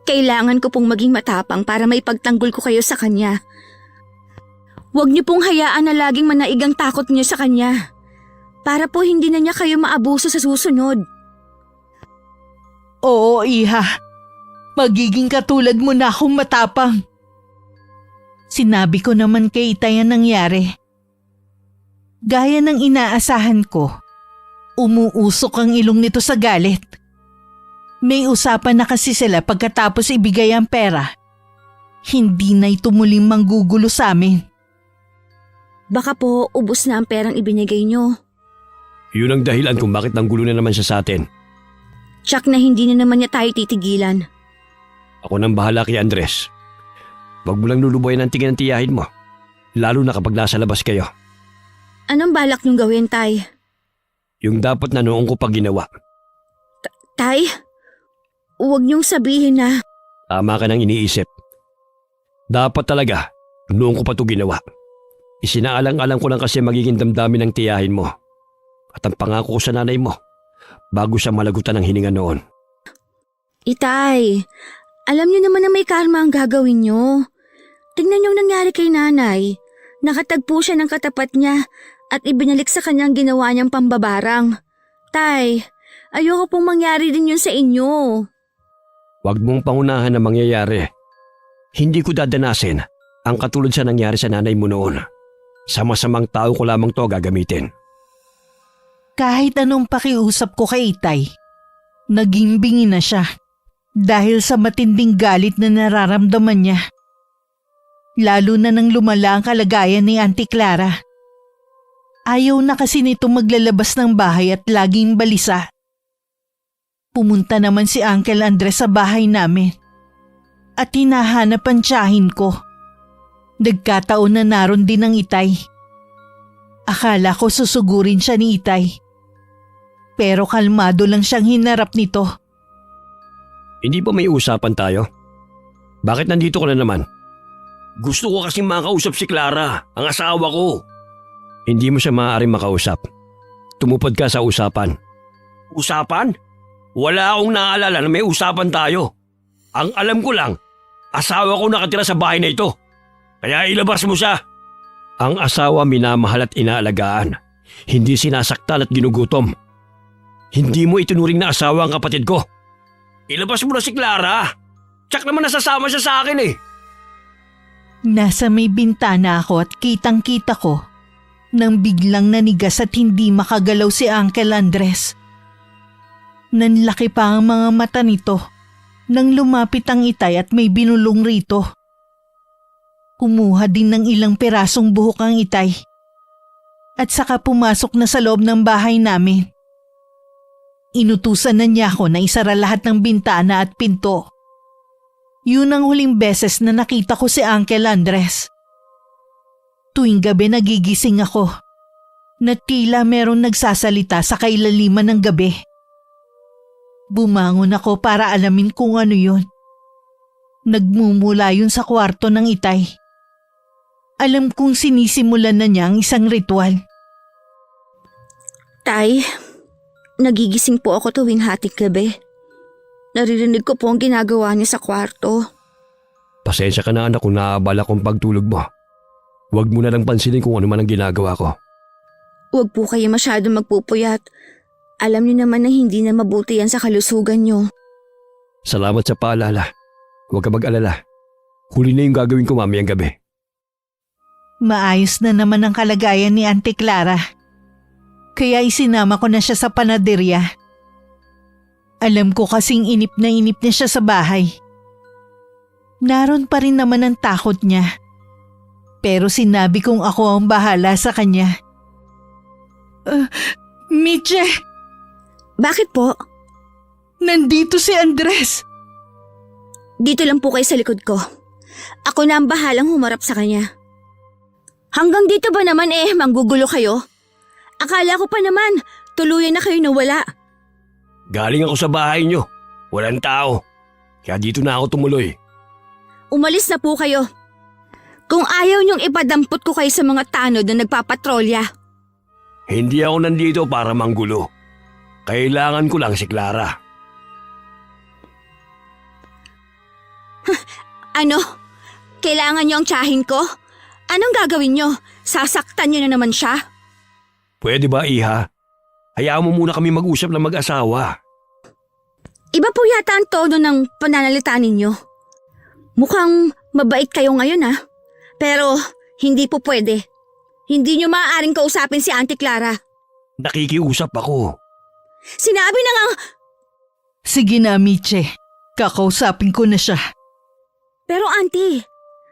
Kailangan ko pong maging matapang para maipagtanggol ko kayo sa kanya. Huwag niyo pong hayaan na laging manaigang takot niyo sa kanya. Para po hindi na niya kayo maabuso sa susunod. Oo, Iha. Magiging katulad mo na akong matapang. Sinabi ko naman kay Itay ang nangyari. Gaya ng inaasahan ko, umuusok ang ilong nito sa galit. May usapan na kasi sila pagkatapos ibigay ang pera. Hindi na ito muling manggugulo sa amin. Baka po ubos na ang perang ibinigay nyo. Yun ang dahilan kung bakit nanggulo na naman siya sa atin. Tsak na hindi na naman niya tayo titigilan. Ako nang bahala kay Andres. Huwag mo lang lulubuyan ang tingin ng tiyahin mo. Lalo na kapag nasa labas kayo. Anong balak niyong gawin, Tay? Yung dapat na noong ko pa ginawa. Tay? Huwag niyong sabihin na... Tama ka nang iniisip. Dapat talaga, noong ko pa ito ginawa. Isinaalang-alang ko lang kasi magiging damdamin ng tiyahin mo. At ang pangako ko sa nanay mo, bago siya malagutan ng hininga noon. Itay, alam niyo naman na may karma ang gagawin niyo. Tingnan niyo ang nangyari kay nanay. Nakatagpo siya ng katapat niya at ibinalik sa kanyang ginawa niyang pambabarang. Tay, ayoko pong mangyari din yun sa inyo. Huwag mong pangunahan na mangyayari. Hindi ko dadanasin ang katulad sa nangyari sa nanay mo noon. Sa masamang tao ko lamang to gagamitin. Kahit anong pakiusap ko kay Itay, naging bingi na siya dahil sa matinding galit na nararamdaman niya. Lalo na nang lumala ang kalagayan ni Auntie Clara. Ayaw na kasi nito maglalabas ng bahay at laging balisa. Pumunta naman si Uncle Andres sa bahay namin at hinahanap ang tiyahin ko. Nagkataon na naroon din ang Itay. Akala ko susugurin siya ni Itay. Pero kalmado lang siyang hinarap nito. Hindi ba may usapan tayo? Bakit nandito ka na naman? Gusto ko kasing makausap si Clara, ang asawa ko. Hindi mo siya maaaring makausap. Tumupad ka sa usapan. Usapan? Wala akong naalala na may usapan tayo. Ang alam ko lang, asawa ko nakatira sa bahay na ito. Kaya ilabas mo siya. Ang asawa minamahal at inaalagaan. Hindi sinasaktan at ginugutom. Hindi mo itunuring na asawa ang kapatid ko. Ilabas mo na si Clara. Tsak naman nasasama siya sa akin eh. Nasa may bintana ako at kitang-kita ko nang biglang nanigas at hindi makagalaw si Uncle Andres. Nanlaki pa ang mga mata nito nang lumapit ang Itay at may binulong rito. Kumuha din ng ilang pirasong buhok ang Itay at saka pumasok na sa loob ng bahay namin. Inutusan na niya ako na isara lahat ng bintana at pinto. Yun ang huling beses na nakita ko si Uncle Andres. Tuwing gabi nagigising ako na tila merong nagsasalita sa kailaliman ng gabi. Bumangon ako para alamin kung ano yun. Nagmumula yun sa kwarto ng Itay. Alam kong sinisimulan na niya ang isang ritual. Tay, nagigising po ako tuwing hating gabi. Naririnig ko po ang ginagawa niya sa kwarto. Pasensya ka na anak kung naabala kong pagtulog mo. Huwag mo na lang pansinin kung ano man ang ginagawa ko. Huwag po kayo masyadong magpupuyat. Alam niyo naman na hindi na mabuti yan sa kalusugan niyo. Salamat sa paalala. Huwag ka mag-alala. Huli na yung gagawin ko mamayang gabi. Maayos na naman ang kalagayan ni Auntie Clara. Kaya isinama ko na siya sa panaderya. Alam ko kasing inip na siya sa bahay. Naroon pa rin naman ang takot niya. Pero sinabi kong ako ang bahala sa kanya. Mitche! Bakit po? Nandito si Andres! Dito lang po kayo sa likod ko. Ako na ang bahalang humarap sa kanya. Hanggang dito ba naman manggugulo kayo? Akala ko pa naman, tuluyan na kayo nawala. Galing ako sa bahay niyo. Walang tao. Kaya dito na ako tumuloy. Umalis na po kayo. Kung ayaw niyong ipadampot ko kayo sa mga tanod na nagpapatrolya. Hindi ako nandito para manggulo. Kailangan ko lang si Clara. Ano? Kailangan niyo ang tiyahin ko? Anong gagawin niyo? Sasaktan niyo na naman siya? Pwede ba, Iha? Hayaan mo muna kami mag-usap na mag-asawa. Iba po yata ang tono ng pananalita ninyo. Mukhang mabait kayo ngayon Pero hindi po pwede. Hindi niyo maaaring kausapin si Auntie Clara. Nakikiusap ako. Sinabi na nga... Sige na, Mitche. Kakausapin ko na siya. Pero Auntie,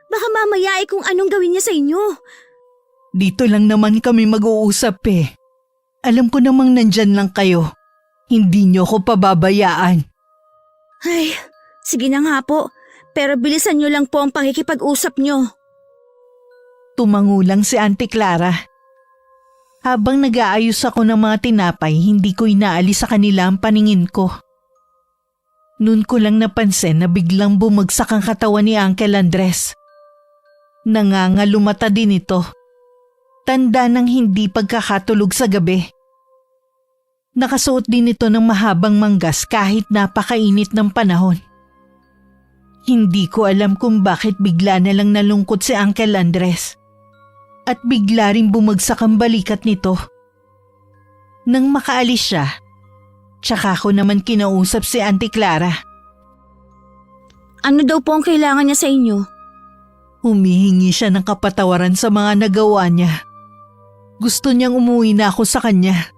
baka mamaya kung anong gawin niya sa inyo. Dito lang naman kami mag-uusap eh. Alam ko namang nandyan lang kayo. Hindi niyo ko pababayaan. Ay, sige na nga po. Pero bilisan niyo lang po ang pakikipag-usap niyo. Tumangulang si Auntie Clara. Habang nag-aayos ako ng mga tinapay, hindi ko inaalis sa kanila ang paningin ko. Noon ko lang napansin na biglang bumagsak ang katawan ni Uncle Andres. Nangangalumata din ito. Tanda ng hindi pagkakatulog sa gabi. Nakasuot din ito ng mahabang manggas kahit napakainit ng panahon. Hindi ko alam kung bakit bigla na lang nalungkot si Uncle Andres. At bigla ring bumagsak ang balikat nito. Nang makaalis siya, tsaka ko naman kinausap si Auntie Clara. Ano daw po ang kailangan niya sa inyo? Humihingi siya ng kapatawaran sa mga nagawa niya. Gusto niyang umuwi na ako sa kanya.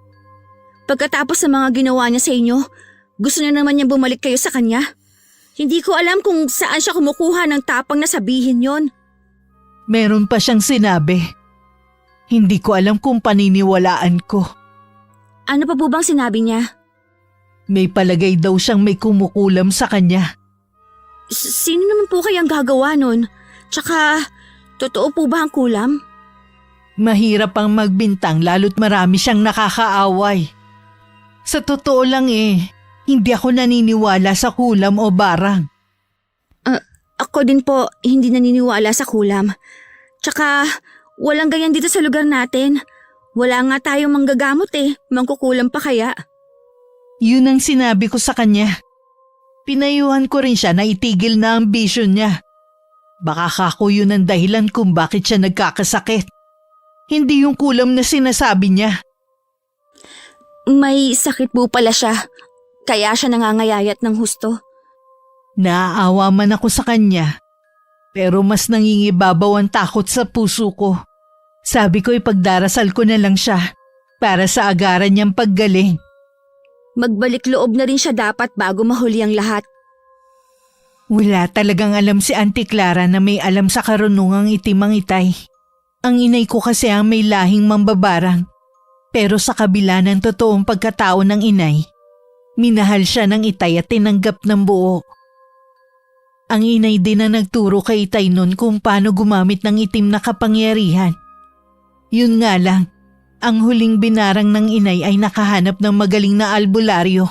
Pagkatapos ng mga ginawa niya sa inyo, gusto niya naman niya bumalik kayo sa kanya? Hindi ko alam kung saan siya kumukuha ng tapang na sabihin yon. Meron pa siyang sinabi. Hindi ko alam kung paniniwalaan ko. Ano pa po bang sinabi niya? May palagay daw siyang may kumukulam sa kanya. Sino naman po kayang gagawa nun? Tsaka, totoo po ba ang kulam? Mahirap ang magbintang lalo't marami siyang nakakaaway. Sa totoo lang hindi ako naniniwala sa kulam o barang. Ako din po, hindi naniniwala sa kulam. Tsaka, walang ganyan dito sa lugar natin. Wala nga tayong manggagamot mangkukulam pa kaya. Yun ang sinabi ko sa kanya. Pinayuhan ko rin siya na itigil na ang bisyo niya. Baka kako yun ang dahilan kung bakit siya nagkakasakit. Hindi yung kulam na sinasabi niya. May sakit po pala siya, kaya siya nangangayayat ng husto. Naaawa man ako sa kanya, pero mas nangingibabaw ang takot sa puso ko. Sabi ko ipagdarasal ko na lang siya para sa agaran niyang paggaling. Magbalik loob na rin siya dapat bago mahuli ang lahat. Wala talagang alam si Auntie Clara na may alam sa karunungang itim ang itay. Ang inay ko kasi ang may lahing mambabarang. Pero sa kabila ng totoong pagkatao ng inay, minahal siya ng itay at tinanggap ng buo. Ang inay din na nagturo kay itay nun kung paano gumamit ng itim na kapangyarihan. Yun nga lang, ang huling binarang ng inay ay nakahanap ng magaling na albularyo.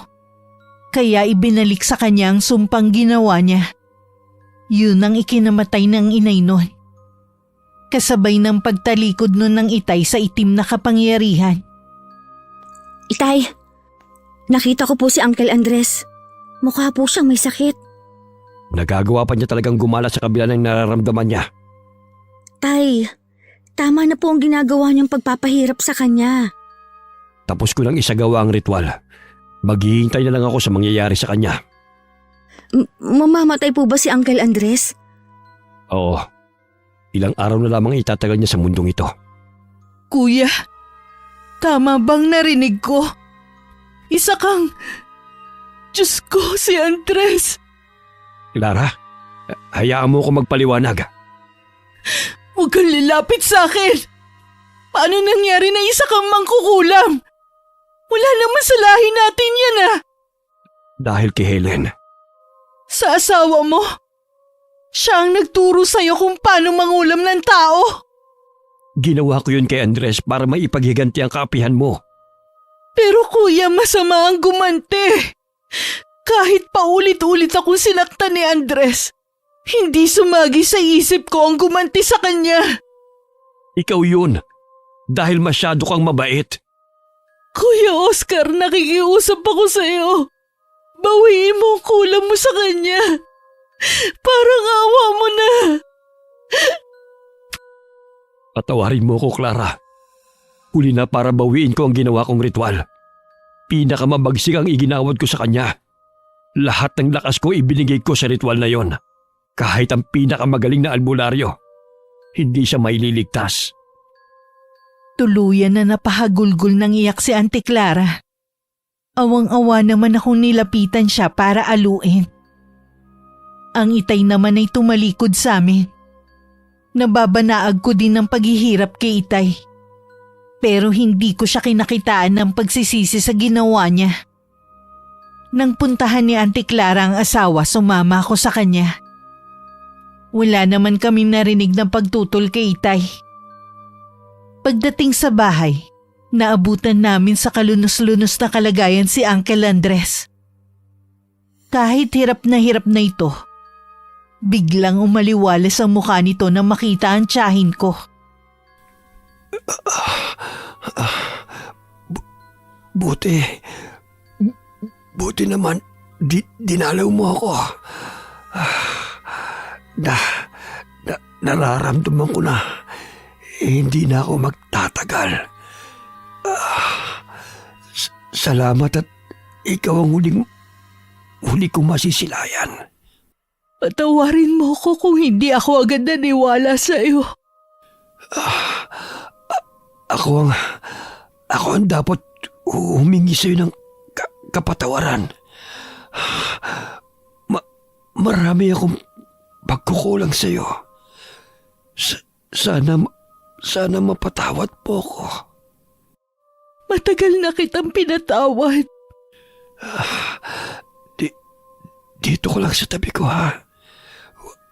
Kaya ibinalik sa kanya ang sumpang ginawa niya. Yun ang ikinamatay ng inay nun. Kasabay ng pagtalikod nun ng itay sa itim na kapangyarihan. Itay, nakita ko po si Uncle Andres. Mukha po siyang may sakit. Nagagawa pa niya talagang gumala sa kabila ng nararamdaman niya. Tay, tama na po ang ginagawa niyang pagpapahirap sa kanya. Tapos ko lang isagawa ang ritual. Maghihintay na lang ako sa mangyayari sa kanya. Mamamatay po ba si Uncle Andres? Oo. Ilang araw na lamang itatagal niya sa mundong ito. Kuya, tama bang narinig ko? Isa kang... Diyos ko, si Andres! Clara, hayaan mo ko magpaliwanag. Huwag kang lilapit sa akin! Paano nangyari na isa kang mangkukulam? Wala naman sa lahi natin yan Dahil kay Helen. Sa asawa mo? Siya ang nagturo sa'yo kung paano mangulam ng tao. Ginawa ko yun kay Andres para maipaghiganti ang kaapihan mo. Pero kuya, masama ang gumante. Kahit paulit-ulit akong sinaktan ni Andres, hindi sumagi sa isip ko ang gumanti sa kanya. Ikaw yun. Dahil masyado kang mabait. Kuya Oscar, nakikiusap ako sa'yo. Bawiin mo ang kulam mo sa kanya. Parang awa mo na. Patawarin mo ko, Clara. Huli na para bawiin ko ang ginawa kong ritual. Pinakamabagsik ang iginawad ko sa kanya. Lahat ng lakas ko ibinigay ko sa ritual na yon. Kahit ang pinakamagaling na albularyo, hindi siya maililigtas. Tuluyan na napahagulgol ng iyak si Auntie Clara. Awang-awa naman akong nilapitan siya para aluin. Ang itay naman ay tumalikod sa amin. Nababanaag ko din ng paghihirap kay Itay. Pero hindi ko siya kinakitaan ng pagsisisi sa ginawa niya. Nang puntahan ni Auntie Clara ang asawa, sumama ako sa kanya. Wala naman kami narinig ng pagtutol kay Itay. Pagdating sa bahay, naabutan namin sa kalunos-lunos na kalagayan si Uncle Andres. Kahit hirap na ito, biglang umaliwalas ang mukha nito nang makita ang tiyahin ko. Buti naman, dinalaw mo ako. Nararamdaman ko na hindi na ako magtatagal. Salamat at ikaw ang huli kong masisilayan. Patawarin mo ko kung hindi ako agad naniwala sa iyo. Ako ang dapat humingi sa iyo ng kapatawaran. Marami akong pagkukulang sa iyo. Sana mapatawad po ko. Matagal na kitang pinatawad. Dito ko lang sa tabi ko, ha?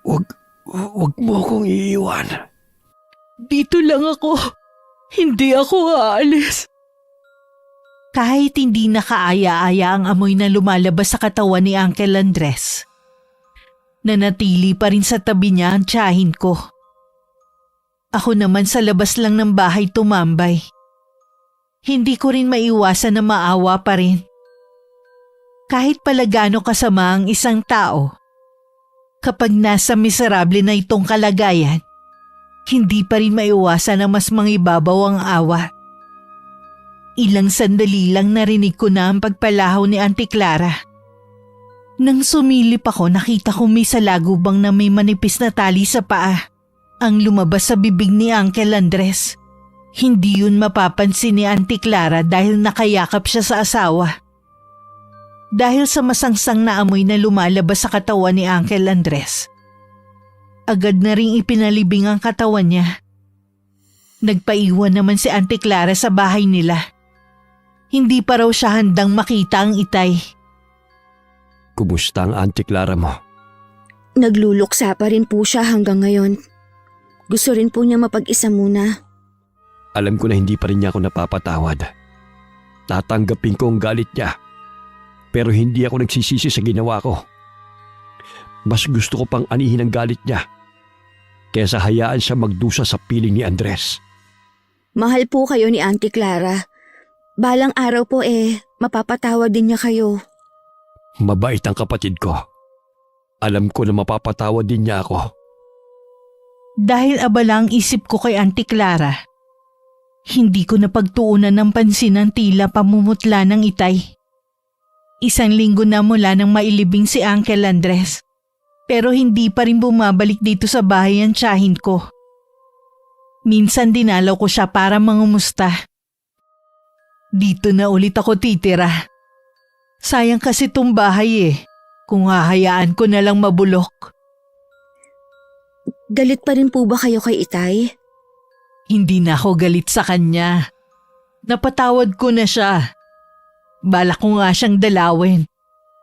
Wag mo akong iiwan. Dito lang ako. Hindi ako aalis. Kahit hindi nakaaya-aya ang amoy na lumalabas sa katawan ni Uncle Andres, nanatili pa rin sa tabi niya ang tiyahin ko. Ako naman sa labas lang ng bahay tumambay. Hindi ko rin maiwasan na maawa pa rin. Kahit pala gaano kasama ang isang tao, kapag nasa miserable na itong kalagayan, hindi pa rin maiwasan na mas mangibabaw ang awa. Ilang sandali lang narinig ko na ang pagpalahaw ni Auntie Clara. Nang sumilip ako, nakita ko may salagubang na may manipis na tali sa paa ang lumabas sa bibig ni Uncle Andres. Hindi yun mapapansin ni Auntie Clara dahil nakayakap siya sa asawa. Dahil sa masangsang na amoy na lumalabas sa katawan ni Uncle Andres, agad na ring ipinalibing ang katawan niya. Nagpaiwan naman si Auntie Clara sa bahay nila. Hindi pa raw siya handang makita ang Itay. Kumusta ang Auntie Clara mo? Nagluluksa pa rin po siya hanggang ngayon. Gusto rin po niya mapag-isa muna. Alam ko na hindi pa rin niya ako napapatawad. Tatanggapin ko ang galit niya. Pero hindi ako nagsisisi sa ginawa ko. Mas gusto ko pang anihin ang galit niya kaysa hayaan siya magdusa sa piling ni Andres. Mahal po kayo ni Auntie Clara. Balang araw po mapapatawad din niya kayo. Mabait ang kapatid ko. Alam ko na mapapatawad din niya ako. Dahil abala ang isip ko kay Auntie Clara, hindi ko napagtuunan ng pansin ang tila pamumutla ng Itay. 1 linggo na mula nang mailibing si Uncle Andres, pero hindi pa rin bumabalik dito sa bahay ang tiyahin ko. Minsan dinalaw ko siya para mangumusta. Dito na ulit ako titira. Sayang kasi tong bahay kung hahayaan ko na lang mabulok. Galit pa rin po ba kayo kay Itay? Hindi na ako galit sa kanya. Napatawad ko na siya. Balak ko nga siyang dalawin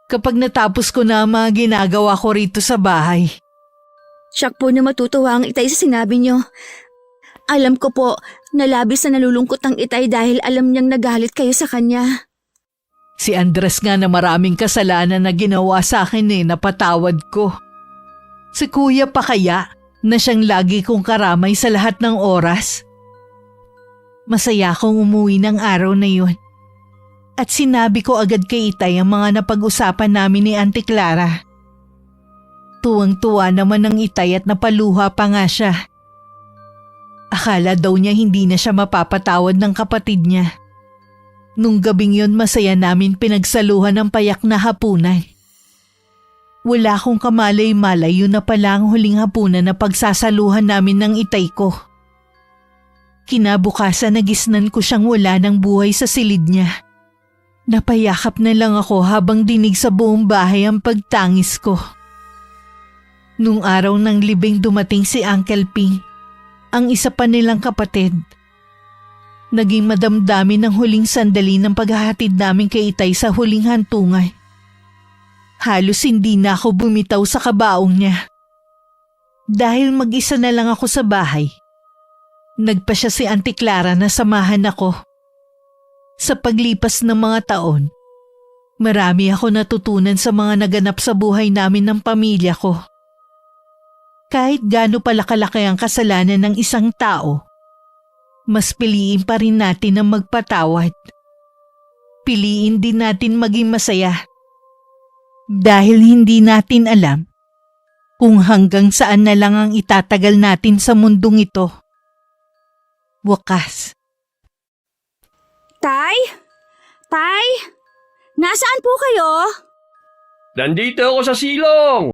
kapag natapos ko na ang mga ginagawa ko rito sa bahay. Siyak po na matutuwa ang Itay sa sinabi niyo. Alam ko po na labis na nalulungkot ang Itay dahil alam niyang nagalit kayo sa kanya. Si Andres nga na maraming kasalanan na ginawa sa akin napatawad ko. Si Kuya pa kaya na siyang lagi kong karamay sa lahat ng oras. Masaya akong umuwi ng araw na yun. At sinabi ko agad kay Itay ang mga napag-usapan namin ni Auntie Clara. Tuwang-tuwa naman ang Itay at napaluha pa nga siya. Akala daw niya hindi na siya mapapatawad ng kapatid niya. Nung gabing yun masaya namin pinagsaluhan ng payak na hapunan. Wala akong kamalay-malay yun na pala ang huling hapunan na pagsasaluhan namin ng Itay ko. Kinabukasan nagisnan ko siyang wala ng buhay sa silid niya. Napayakap na lang ako habang dinig sa buong bahay ang pagtangis ko. Nung araw ng libing dumating si Uncle Ping ang isa pa nilang kapatid. Naging madamdamin ng huling sandali ng paghahatid namin kay Itay sa huling hantungan. Halos hindi na ako bumitaw sa kabaong niya. Dahil mag-isa na lang ako sa bahay, nagpa siya si Auntie Clara na samahan ako. Sa paglipas ng mga taon, marami ako natutunan sa mga naganap sa buhay namin ng pamilya ko. Kahit gaano pala kalaki ang kasalanan ng isang tao, mas piliin pa rin natin ang magpatawad. Piliin din natin maging masaya. Dahil hindi natin alam kung hanggang saan na lang ang itatagal natin sa mundong ito. Wakas. Tay? Tay? Nasaan po kayo? Nandito ako sa silong!